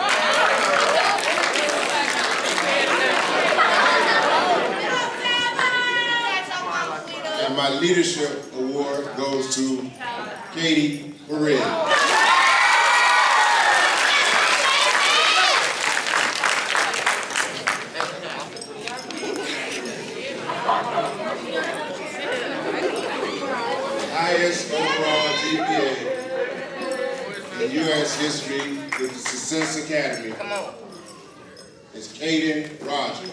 And my leadership award goes to Katie Ariel. Highest overall GPA in U.S. history with the Success Academy. Come on. It's Kaden Rodgers.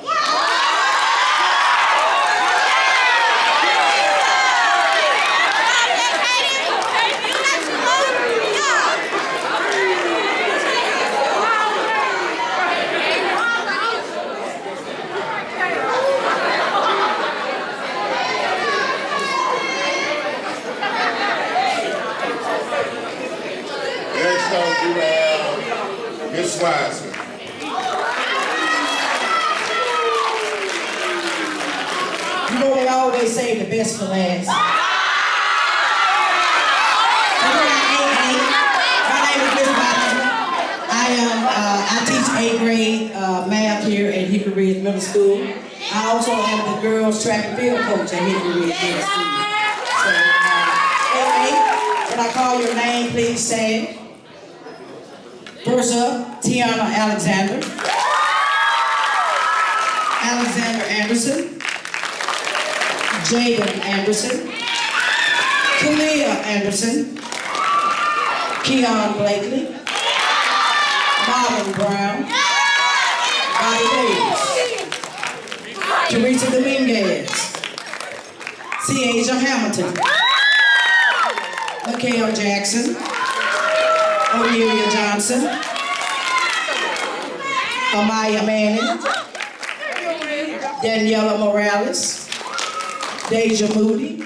Next up, we have Miss Wiseman. You know they always say the best for last. My name is Miss Wiseman. I teach 8th grade math here at Hickory Middle School. I also am the girls track and field coach at Hickory Middle School. So, 8, when I call your name, please say. First up, Tiana Alexander. Alexander Anderson. Jaden Anderson. Kalia Anderson. Keon Blakely. Marlon Brown. Bobby Davis. Teresa Dominguez. Ciasia Hamilton. Mikhail Jackson. Amelia Johnson. Amaya Manning. Daniela Morales. Deja Moody.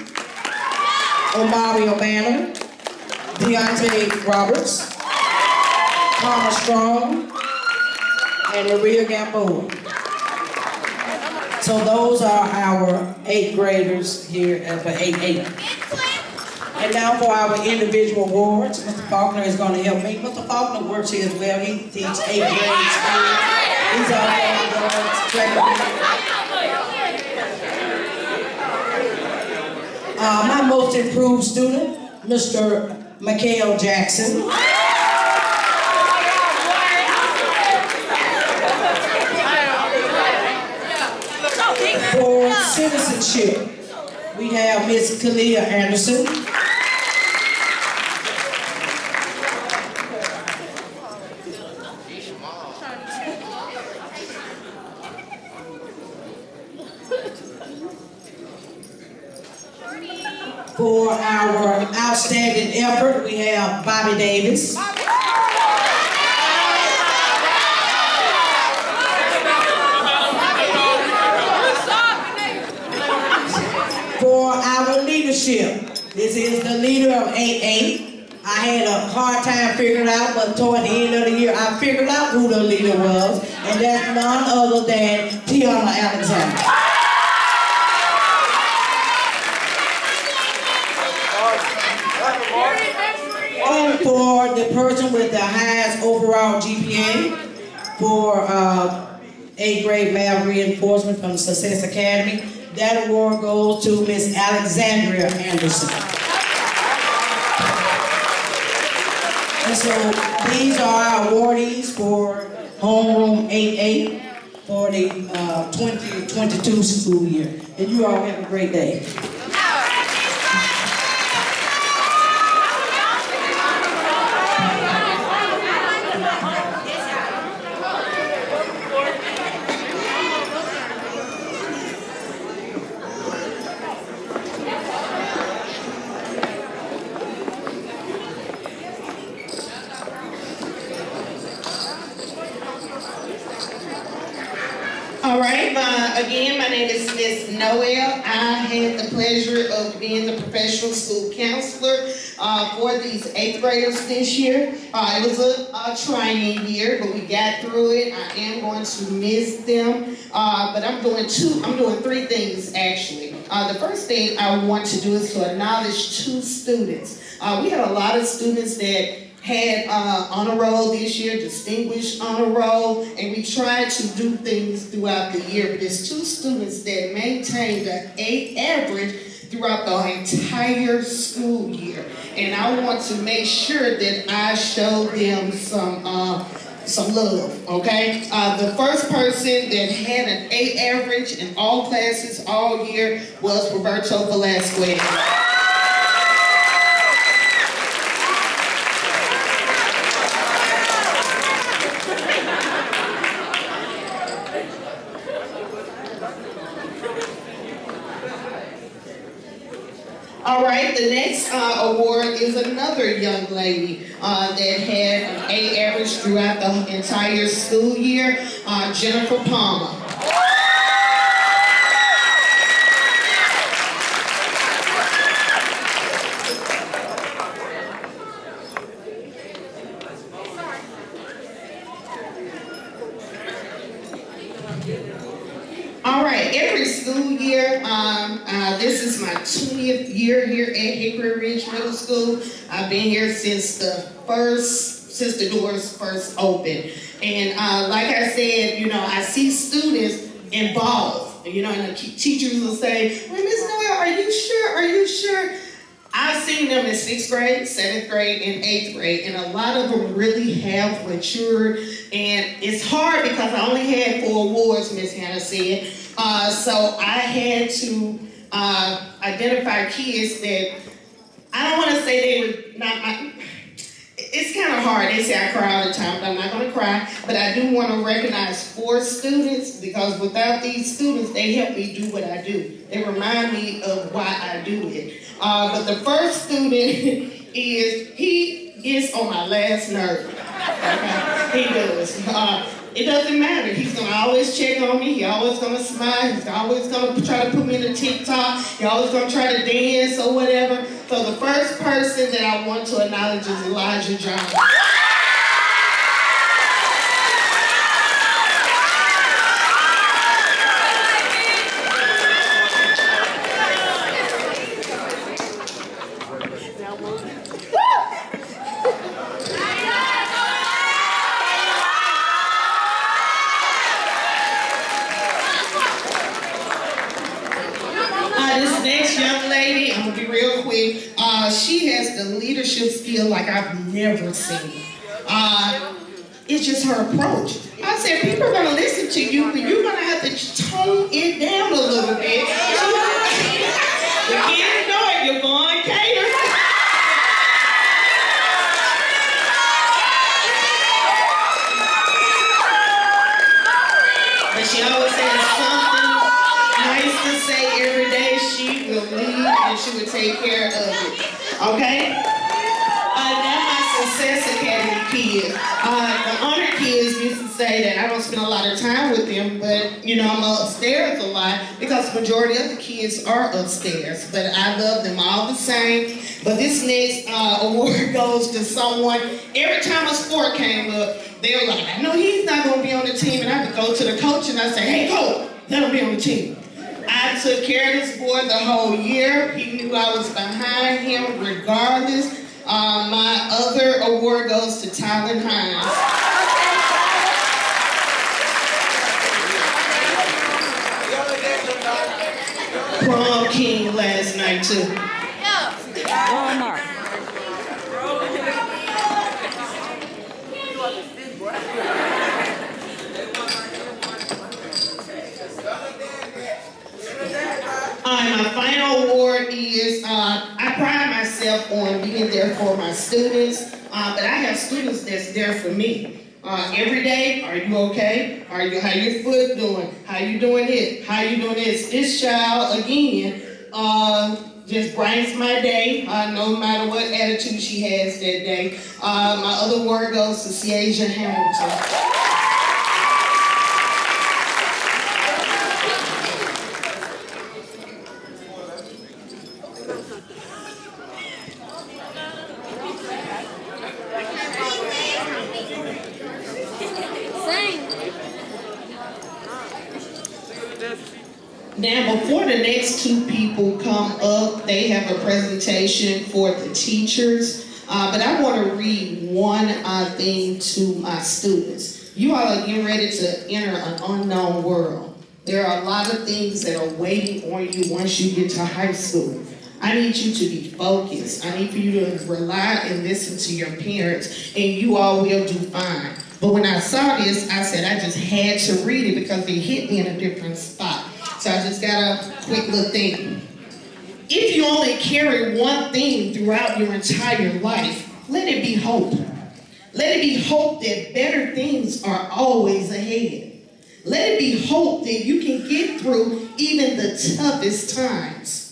Omario Banner. Deontay Roberts. Palmer Strong. And Maria Gamboa. So those are our 8th graders here for 8-8. And now for our individual awards, Mr. Faulkner is going to help me. Mr. Faulkner works here as well. He teaches 8th grade school. He's my most improved student, Mr. Mikhail Jackson. For citizenship, we have Miss Kalia Anderson. For our outstanding effort, we have Bobby Davis. For our leadership, this is the leader of 8-8. I had a hard time figuring out, but toward the end of the year, I figured out who the leader was, and that's none other than Tiana Alexander. And for the person with the highest overall GPA for 8th grade math reinforcement from the Success Academy, that award goes to Miss Alexandria Anderson. And so these are our awardees for Homeroom 8-8 for the 2022 school year. And you all have a great day. All right, again, my name is Miss Noel. I had the pleasure of being the professional school counselor for these 8th graders this year. It was a trying year, but we got through it. I am going to miss them, but I'm doing 3 things actually. The first thing I want to do is to acknowledge 2 students. We had a lot of students that had honor roll this year, distinguished honor roll, and we tried to do things throughout the year. But there's 2 students that maintained an 8 average throughout the entire school year. And I want to make sure that I show them some love, okay? The first person that had an 8 average in all classes all year was Roberto Velasquez. All right, the next award is another young lady that had an 8 average throughout the entire school year, Jennifer Palmer. All right, every school year, this is my 20th year here at Hickory Ridge Middle School. I've been here since the doors first opened. And like I said, you know, I see students involved, you know, and the teachers will say, well, Ms. Noel, are you sure? Are you sure? I've seen them in 6th grade, 7th grade, and 8th grade, and a lot of them really have matured. And it's hard because I only had 4 awards, Ms. Hannah said. So I had to identify kids that, I don't want to say they were not my, it's kind of hard. They say I cry all the time, but I'm not going to cry. But I do want to recognize 4 students, because without these students, they help me do what I do. They remind me of why I do it. But the first student he is on my last nerve. Okay? He does. It doesn't matter. He's going to always check on me. He's always going to smile. He's always going to try to put me in a TikTok. He's always going to try to dance or whatever. So the first person that I want to acknowledge is Elijah Johnson. This next young lady, I'm gonna be real quick. She has the leadership skill like I've never seen. It's just her approach. I said, people are gonna listen to you, but you're gonna have to tone it down a little bit. The kids know it, you're going cater. But she always has something nice to say every day. She will lead and she will take care of it. Okay? Now my Success Academy kids. The honor kids used to say that I don't spend a lot of time with them, but you know, I'm upstairs a lot because the majority of the kids are upstairs. But I love them all the same. But this next award goes to someone, every time a sport came up, they were like, I know he's not going to be on the team. And I would go to the coach and I say, hey coach, let him be on the team. I took care of this boy the whole year. He knew I was behind him regardless. My other award goes to Tylen Hines. Prom king last night too. Walmart. My final award is, I pride myself on being there for my students, but I have students that's there for me. Every day, are you okay? How your foot doing? How you doing it? How you doing this? This child, again, just brightens my day, no matter what attitude she has that day. My other award goes to Ciasia Hamilton. Now, before the next 2 people come up, they have a presentation for the teachers. But I want to read one thing to my students. You all are getting ready to enter an unknown world. There are a lot of things that are waiting on you once you get to high school. I need you to be focused. I need for you to rely and listen to your parents, and you all will do fine. But when I saw this, I said I just had to read it because it hit me in a different spot. So I just got a quick little thing. If you only carry one thing throughout your entire life, let it be hope. Let it be hope that better things are always ahead. Let it be hope that you can get through even the toughest times.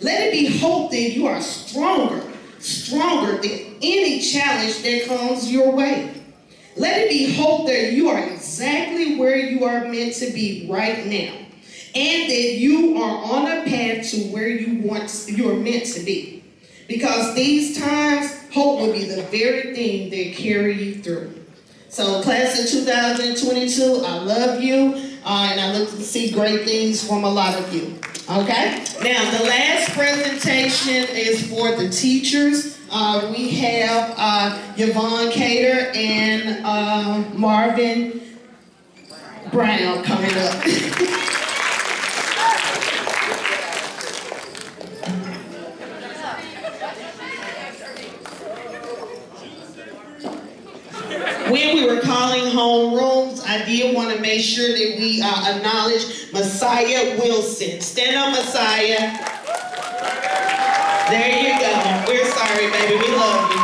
Let it be hope that you are stronger than any challenge that comes your way. Let it be hope that you are exactly where you are meant to be right now, and that you are on a path to where you're meant to be. Because these times, hope will be the very thing that carry you through. So class of 2022, I love you, and I look to see great things from a lot of you. Okay? Now, the last presentation is for the teachers. We have Yvonne Cater and Marvin Brown coming up. When we were calling home rooms, I did want to make sure that we acknowledge Messiah Wilson. Stand up, Messiah. There you go. We're sorry, baby. We love you.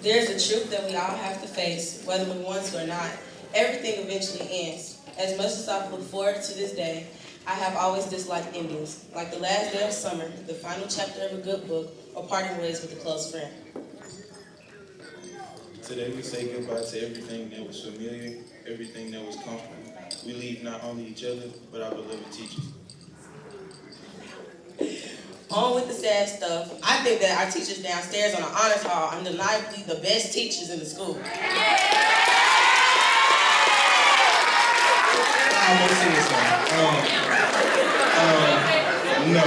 There's a truth that we all have to face, whether we want to or not. Everything eventually ends. As much as I've looked forward to this day, I have always disliked endings, like the last day of summer, the final chapter of a good book, or parting ways with a close friend. Today we say goodbye to everything that was familiar, everything that was comfortable. We leave not only each other, but our beloved teachers. On with the sad stuff. I think that our teachers downstairs on the honors hall are undeniably the best teachers in the school. No,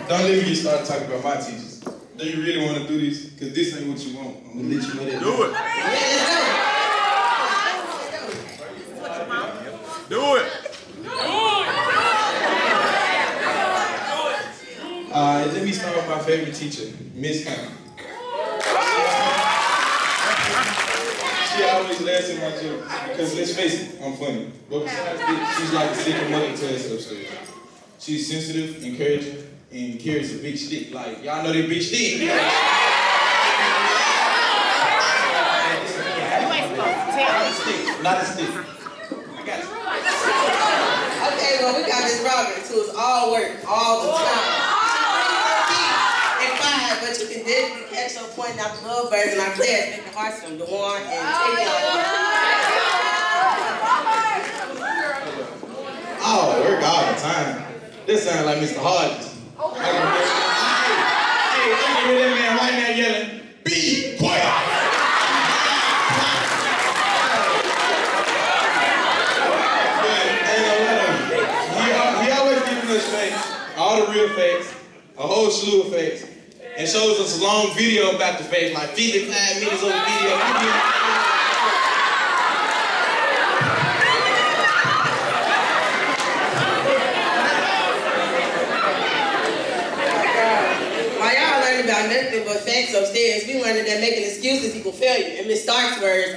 don't let me get started talking about my teachers. Do you really want to do this? Because this ain't what you want. I'm going to let you know that. Do it. Do it. Let me start with my favorite teacher, Miss Hammond. She always laughs at my jokes because let's face it, I'm funny. But besides this, she's like a second mother to us upstairs. She's sensitive, encouraging, and carries a big stick. Like, y'all know that big stick? Not a stick. I got you. Okay, well, we got Miss Roberts, who is all work, all the time. But you can definitely catch her pointing out the lovebirds in our class, making hearts from Dewan and Tavion. Oh, work all the time. This sounds like Mr. Hodges. Hey, look at that man right now yelling, be quiet. But he always giving us facts, all the real facts, a whole slew of facts. And shows us a long video about the fact, like 55 minutes of the video. While y'all learning about nothing but facts upstairs, we learning that making excuses equal failure. And Miss Stark's words,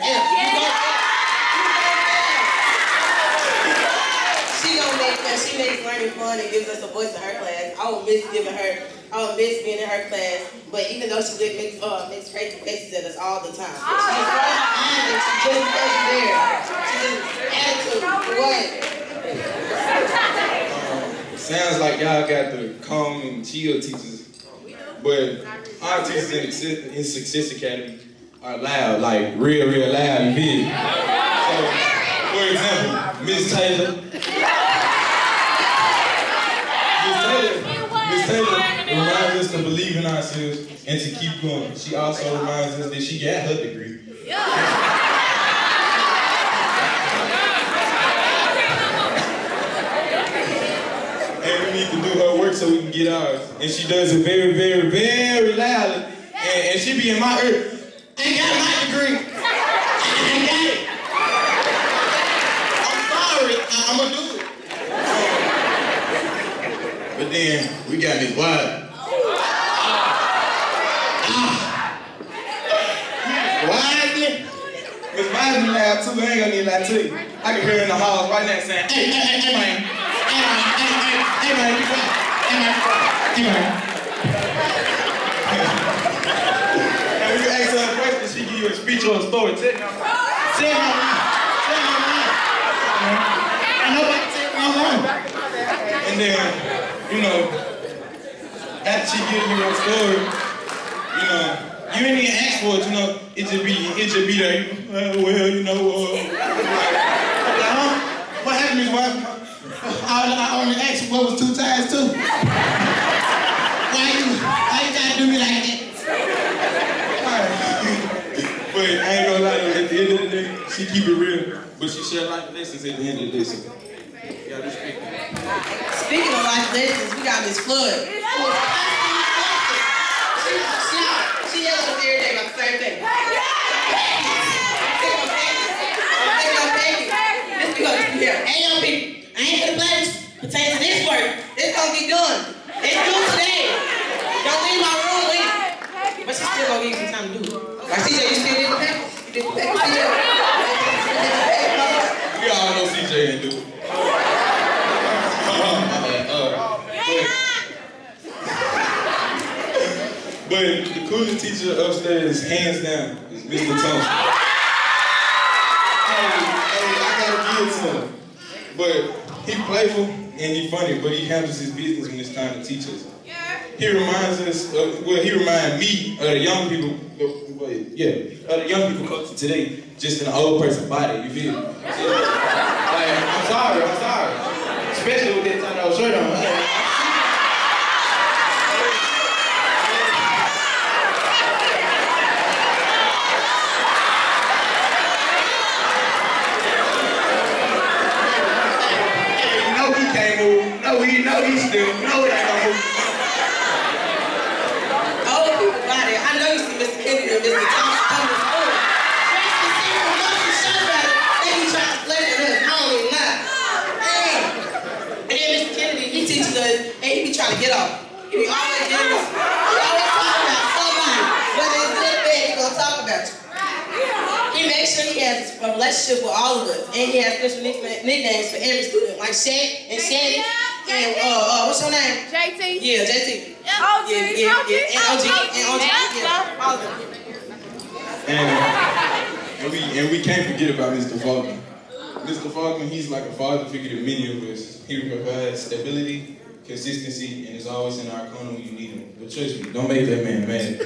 she makes learning fun and gives us a voice in her class. I will miss being in her class, but even though she makes crazy faces at us all the time. She's right and she just doesn't there. She just attitude, what? Sounds like y'all got the calm and chill teachers, but our teachers in Success Academy are loud, like real loud and big. So, for example, Miss Taylor. Miss Taylor reminds us to believe in ourselves and to keep going. She also reminds us that she got her degree. And we need to do her work so we can get ours. And she does it very, very, very loudly. And she be in my ear. I ain't got my degree. I ain't got it. I'm sorry. I'm gonna do it. But then we got Miss Wiseman. Wiseman. Miss Wiseman loud too. I ain't gonna need that too. I can hear her in the halls right now saying, hey, man. Hey, man, be quiet. Hey, man, be quiet. Hey, man. And when you ask her a question, she give you a speech or a story. Say it now. Say it now. Say it now. And nobody say it now. And then, you know, after she gives you a story, you know, you ain't even ask for it, you know, it just be there. Well, you know, what happened, Miss Wife? I only asked you what was 2 times 2. Why you gotta do me like that? But I ain't gonna lie to you, at the end of the day, she keep it real. But she share life lessons at the end of the day, so you gotta respect that. Speaking of life lessons, we got Miss Flood. She yells at us every day about the same thing. Let's be honest here. Hey, young people, I ain't gonna play this pertain to this work. It's gonna be done. It's due today. Don't leave my room with it. But she's still gonna give you some time to do it. Like CJ, you still did the paper? You did the paper, CJ? We all know CJ ain't do it. But the coolest teacher upstairs, hands down, is Mr. Thompson. Hey, I gotta give it to him. But he playful and he funny, but he handles his business when it's time to teach us. He reminds us, he reminds me of the young people, of the young people culture today, just in an old person body, you feel me? So, like, I'm sorry. Especially with that $10 shirt on. He still know it ain't gonna move. Old people body. I know you see Mr. Kennedy and Mr. Thompson come to school. Dressed the same with muscle shirt about it. They be trying to flirt with us. I don't even lie. Hey. And then Mr. Kennedy, he teaches us, and he be trying to get off. He be always doing this. He always talking about somebody. Whether it's good or bad, he gonna talk about you. He makes sure he has a relationship with all of us. And he has special nicknames for every student, like Shaq and Shanny. And what's your name? JT. Yeah, JT. OG. Yeah. And OG. Yeah, all of them. And we can't forget about Mr. Faulkner. Mr. Faulkner, he's like a father figure to many of us. He provides stability, consistency, and is always in our corner when you need him. But trust me, don't make that man mad.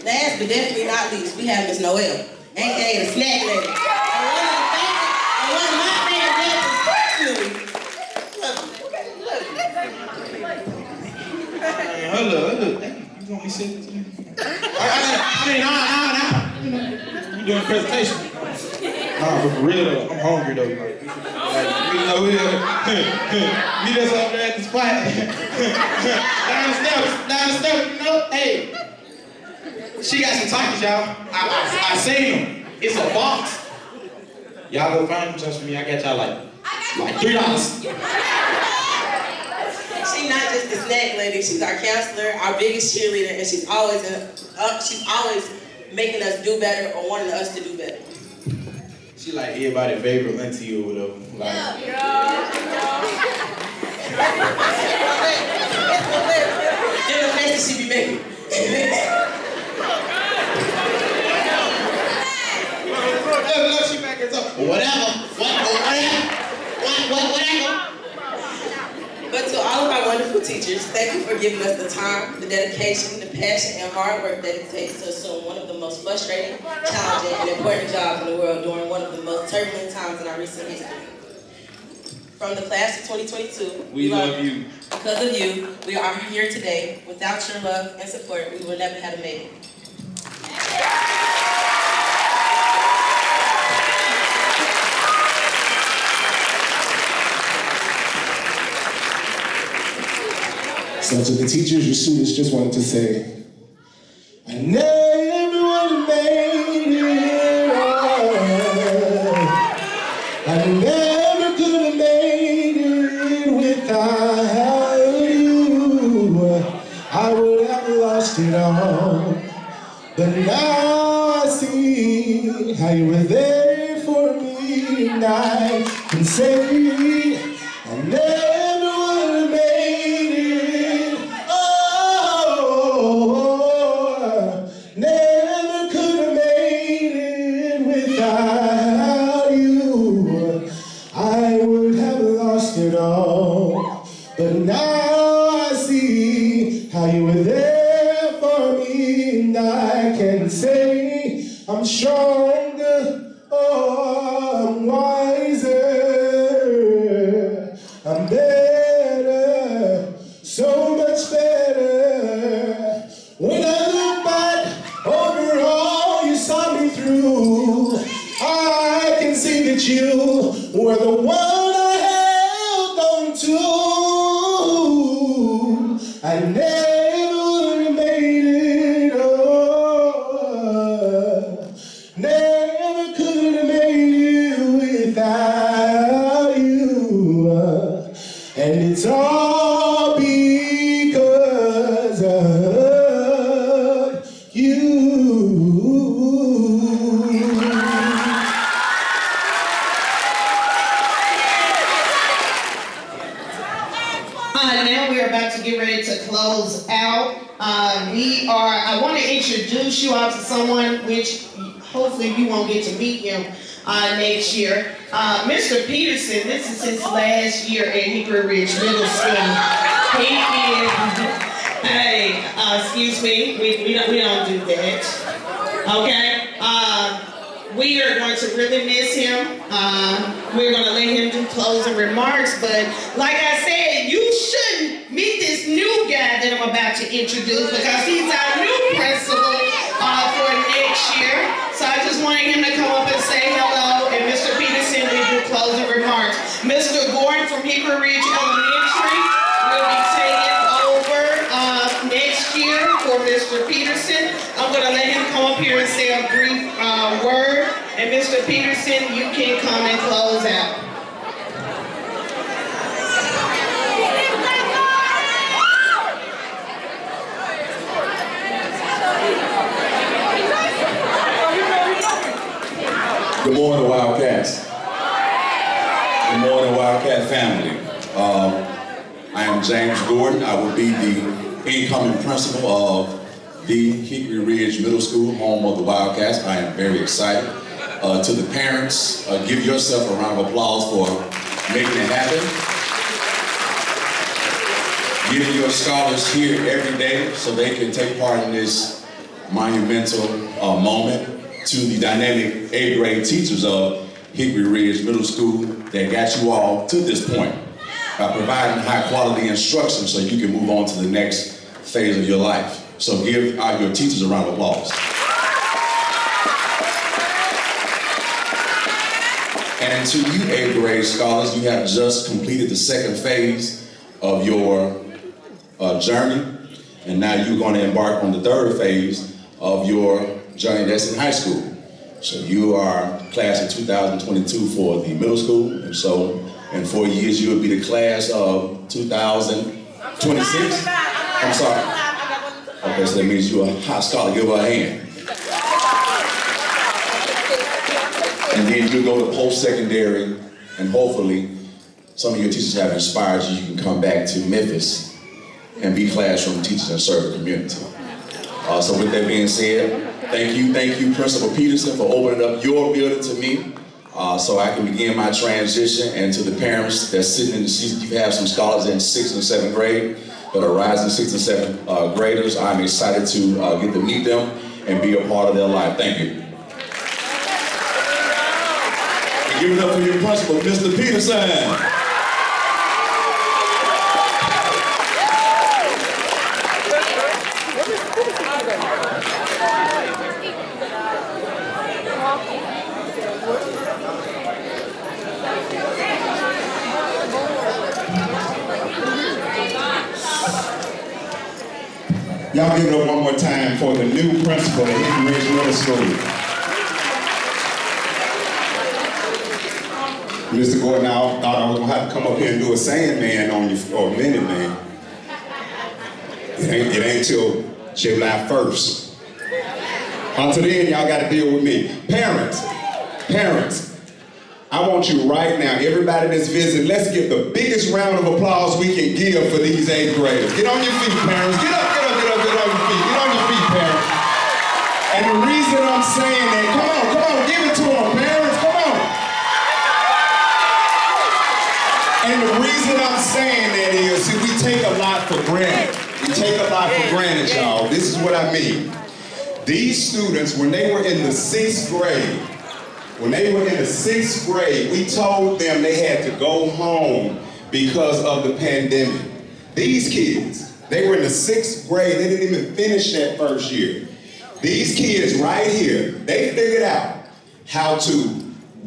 Last but definitely not least, we have Miss Noel, aka the snack lady. And one of my favorite dancers personally. Hold up. You want me to sit to you? You doing a presentation? Nah, but for real though, I'm hungry though. Like meet us up there at the spot. down the steps, you know? Hey. She got some tacos, y'all. I seen them. It's a box. Y'all go find them just for me. I got y'all like $3. She's not just the snack lady. She's our counselor, our biggest cheerleader, and she's always making us do better or wanting us to do better. She like everybody's favorite auntie or whatever. Like, Then the faces she be making. Look, she back it up. Whatever. But to all of our wonderful teachers, thank you for giving us the time, the dedication, the passion, and hard work that it takes to assume one of the most frustrating, challenging, and important jobs in the world during one of the most turbulent times in our recent history. From the class of 2022, We love you. Because of you, we are here today. Without your love and support, we would never have made it. So to the teachers, your students, just wanted to say, I never would have made it. I never could have made it without you. I would have lost it all. But now I see how you were there for me, and I can say I never would have made it. Oh, never could have made it without you. I would have lost it all. But now I see how you were there for me, and I can say I'm stronger, oh, I'm wiser, I'm better, so much better. When I look back over all you saw me through, I can see that you were the one I held on to. I never would have made it, oh, never could have made it without you. And it's all because of you. Now we're about to get ready to close out. I want to introduce you all to someone which hopefully you won't get to meet him next year. Mr. Peterson, this is his last year at Hickory Ridge Middle School. He is, hey, excuse me, we don't do that, okay? We are going to really miss him. We're going to let him do closing remarks, but like I said, you shouldn't meet this new guy that I'm about to introduce because he's our new principal for next year. So I just wanted him to come up and say hello, and Mr. Peterson will do closing remarks. Mr. Gordon from Hickory Ridge Elementary will be taking over next year for Mr. Peterson. I'm going to let him come up here and say a brief word. And Mr. Peterson, you can come and close out. Good morning, Wildcats. Good morning, Wildcat family. I am James Gordon. I will be the incoming principal of the Hickory Ridge Middle School, home of the Wildcats. I am very excited. To the parents, give yourself a round of applause for making it happen. Getting your scholars here every day so they can take part in this monumental moment. To the dynamic 8th grade teachers of Hickory Ridge Middle School that got you all to this point by providing high quality instruction so you can move on to the next phase of your life. So give your teachers a round of applause. And to you 8th grade scholars, you have just completed the second phase of your journey, and now you're going to embark on the third phase of your journey that's in high school. So you are class of 2022 for the middle school, and so in 4 years you will be the class of 2026. I'm sorry. Okay, so that means you're a high scholar. Give her a hand. And then you go to post-secondary, and hopefully some of your teachers have inspired you. You can come back to Memphis and be classroom teachers and serve the community. So with that being said, thank you, Principal Peterson, for opening up your building to me so I can begin my transition. And to the parents that's sitting in the seats, you have some scholars in 6th and 7th grade that are rising 6th and 7th graders. I'm excited to get to meet them and be a part of their life. Thank you. And give it up for your principal, Mr. Peterson. Y'all give it up one more time for the new principal at Hickory Middle School. Mr. Gordon, I thought I was gonna have to come up here and do a Sandman on you for a minute, man. It ain't till July 1st. Until then, y'all gotta deal with me. Parents, I want you right now, everybody that's visiting, let's give the biggest round of applause we can give for these 8th graders. Get on your feet, parents. Get up, get on your feet. Get on your feet, parents. And the reason I'm saying that, come on, give it to them, parents, come on. And the reason I'm saying that is, see, we take a lot for granted. We take a lot for granted, y'all. This is what I mean. These students, when they were in the 6th grade, we told them they had to go home because of the pandemic. These kids, they were in the 6th grade, they didn't even finish that first year. These kids right here, they figured out how to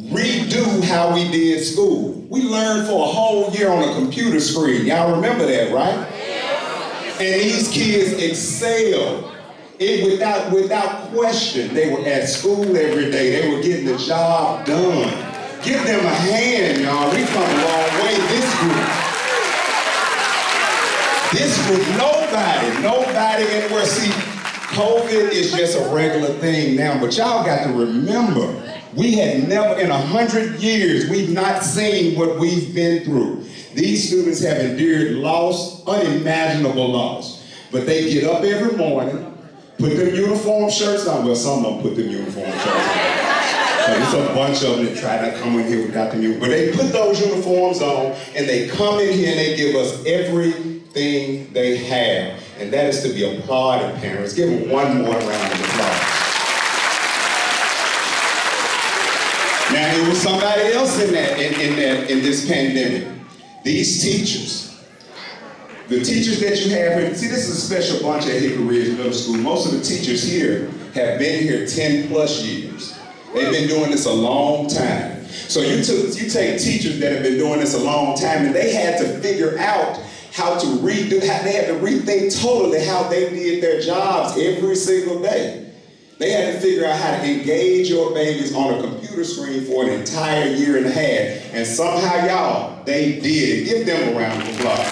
redo how we did school. We learned for a whole year on a computer screen. Y'all remember that, right? And these kids excelled. Without question, they were at school every day. They were getting the job done. Give them a hand, y'all. We come a long way. This group, nobody anywhere. See, COVID is just a regular thing now, but y'all got to remember, we had never, in 100 years, we've not seen what we've been through. These students have endured loss, unimaginable loss. But they get up every morning, put them uniform shirts on. Well, some of them put them uniform shirts on. There's a bunch of them that try to come in here without the uniform. But they put those uniforms on, and they come in here and they give us everything they have. And that is to be applauded, parents. Give them one more round of applause. Now, there was somebody else in this pandemic. These teachers. The teachers that you have here, see, this is a special bunch at Hickory Middle School. Most of the teachers here have been here 10 plus years. They've been doing this a long time. So you take teachers that have been doing this a long time, and they had to figure out how to they had to rethink totally how they did their jobs every single day. They had to figure out how to engage your babies on a computer screen for an entire year and a half. And somehow, y'all, they did it. Give them a round of applause.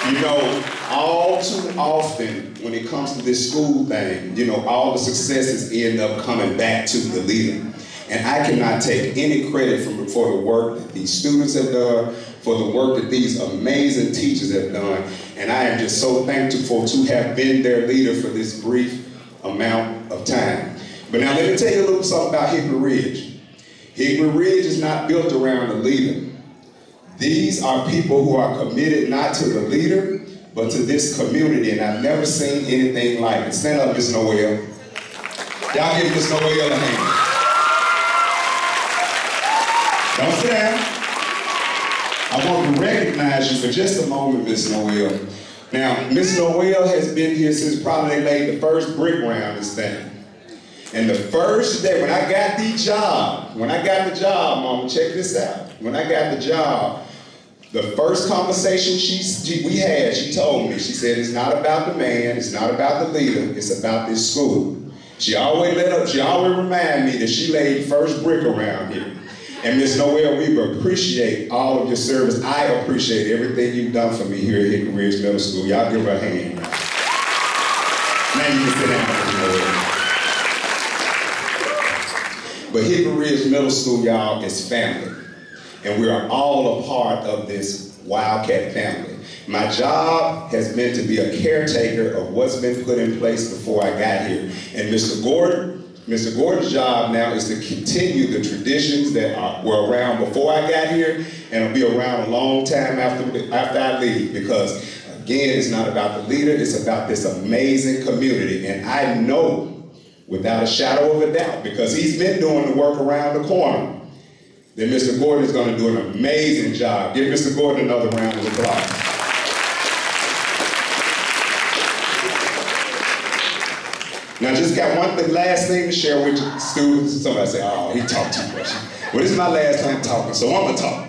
You know, all too often, when it comes to this school thing, you know, all the successes end up coming back to the leader. And I cannot take any credit for the work that these students have done, for the work that these amazing teachers have done. And I am just so thankful to have been their leader for this brief amount of time. But now let me tell you a little something about Hickory Ridge. Hickory Ridge is not built around the leader. These are people who are committed not to the leader, but to this community, and I've never seen anything like it. Stand up, Miss Noel. Y'all give Miss Noel a hand. Don't sit down. I want to recognize you for just a moment, Miss Noel. Now, Miss Noel has been here since probably they laid the first brick around this thing. And the first day, when I got the job, Mama, check this out. When I got the job, the first conversation we had, she told me, she said, it's not about the man, it's not about the leader, it's about this school. She always remind me that she laid first brick around here. And Miss Noel, we appreciate all of your service. I appreciate everything you've done for me here at Hickory Ridge Middle School. Y'all give her a hand. Now you can sit down, Miss Noel. But Hickory Ridge Middle School, y'all, is family. And we are all a part of this Wildcat family. My job has been to be a caretaker of what's been put in place before I got here. And Mr. Gordon's job now is to continue the traditions that were around before I got here, and will be around a long time after I leave, because again, it's not about the leader, it's about this amazing community. And I know, without a shadow of a doubt, because he's been doing the work around the corner, that Mr. Gordon is going to do an amazing job. Give Mr. Gordon another round of applause. Now, just got the last thing to share with you, students. Somebody say, oh, he talked too much. Well, this is my last time talking, so I'm going to talk.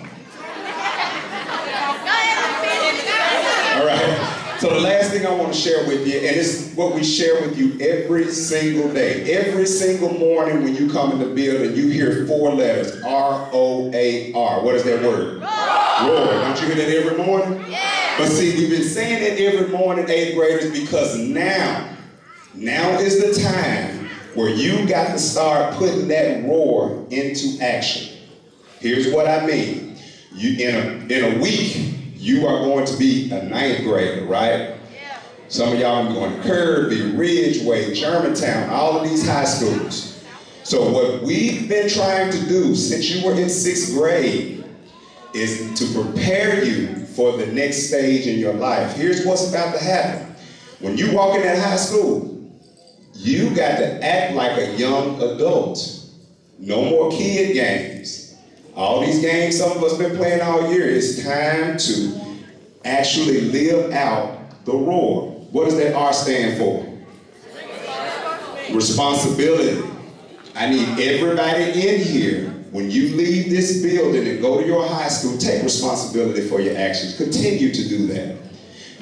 So the last thing I want to share with you, and it's what we share with you every single day. Every single morning when you come in the building, you hear 4 letters, R-O-A-R. What is that word? Roar. Don't you hear that every morning? Yeah. But see, we've been saying it every morning, 8th graders, because now is the time where you got to start putting that roar into action. Here's what I mean. You in a week, you are going to be a 9th grader, right? Yeah. Some of y'all are going to Kirby, Ridgeway, Germantown, all of these high schools. So what we've been trying to do since you were in 6th grade is to prepare you for the next stage in your life. Here's what's about to happen. When you walk in that high school, you got to act like a young adult. No more kid games. All these games some of us been playing all year, it's time to actually live out the roar. What does that R stand for? Responsibility. I need everybody in here, when you leave this building and go to your high school, take responsibility for your actions. Continue to do that.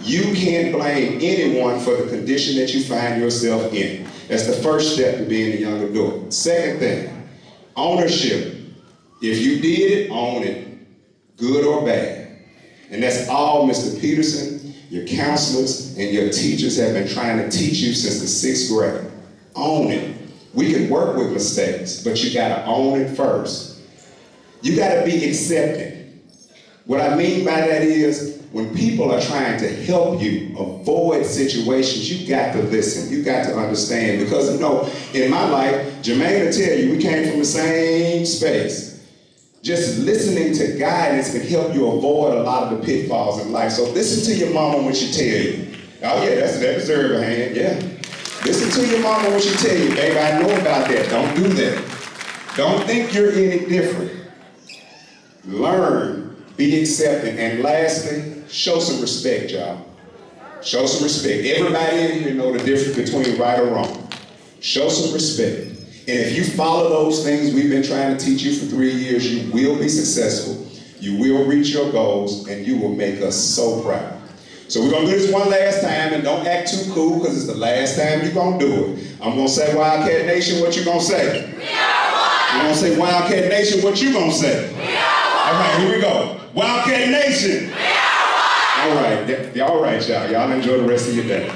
You can't blame anyone for the condition that you find yourself in. That's the first step to being a young adult. Second thing, ownership. If you did it, own it, good or bad. And that's all Mr. Peterson, your counselors, and your teachers have been trying to teach you since the 6th grade. Own it. We can work with mistakes, but you gotta own it first. You gotta be accepting. What I mean by that is, when people are trying to help you avoid situations, you got to listen. You got to understand. Because, you know, in my life, Jermaine will tell you, we came from the same space. Just listening to guidance can help you avoid a lot of the pitfalls in life. So listen to your mama when she tell you. Oh yeah, that deserves a hand, yeah. Listen to your mama when she tell you, baby, I know about that. Don't do that. Don't think you're any different. Learn, be accepting, and lastly, show some respect, y'all. Show some respect. Everybody in here know the difference between right or wrong. Show some respect. And if you follow those things we've been trying to teach you for 3 years, you will be successful, you will reach your goals, and you will make us so proud. So we're going to do this one last time, and don't act too cool, because it's the last time you're going to do it. I'm going to say Wildcat Nation, what you going to say? We are one! I'm going to say Wildcat Nation, what you going to say? We are one! All right, here we go. Wildcat Nation! We are one! All right, y'all, y'all enjoy the rest of your day.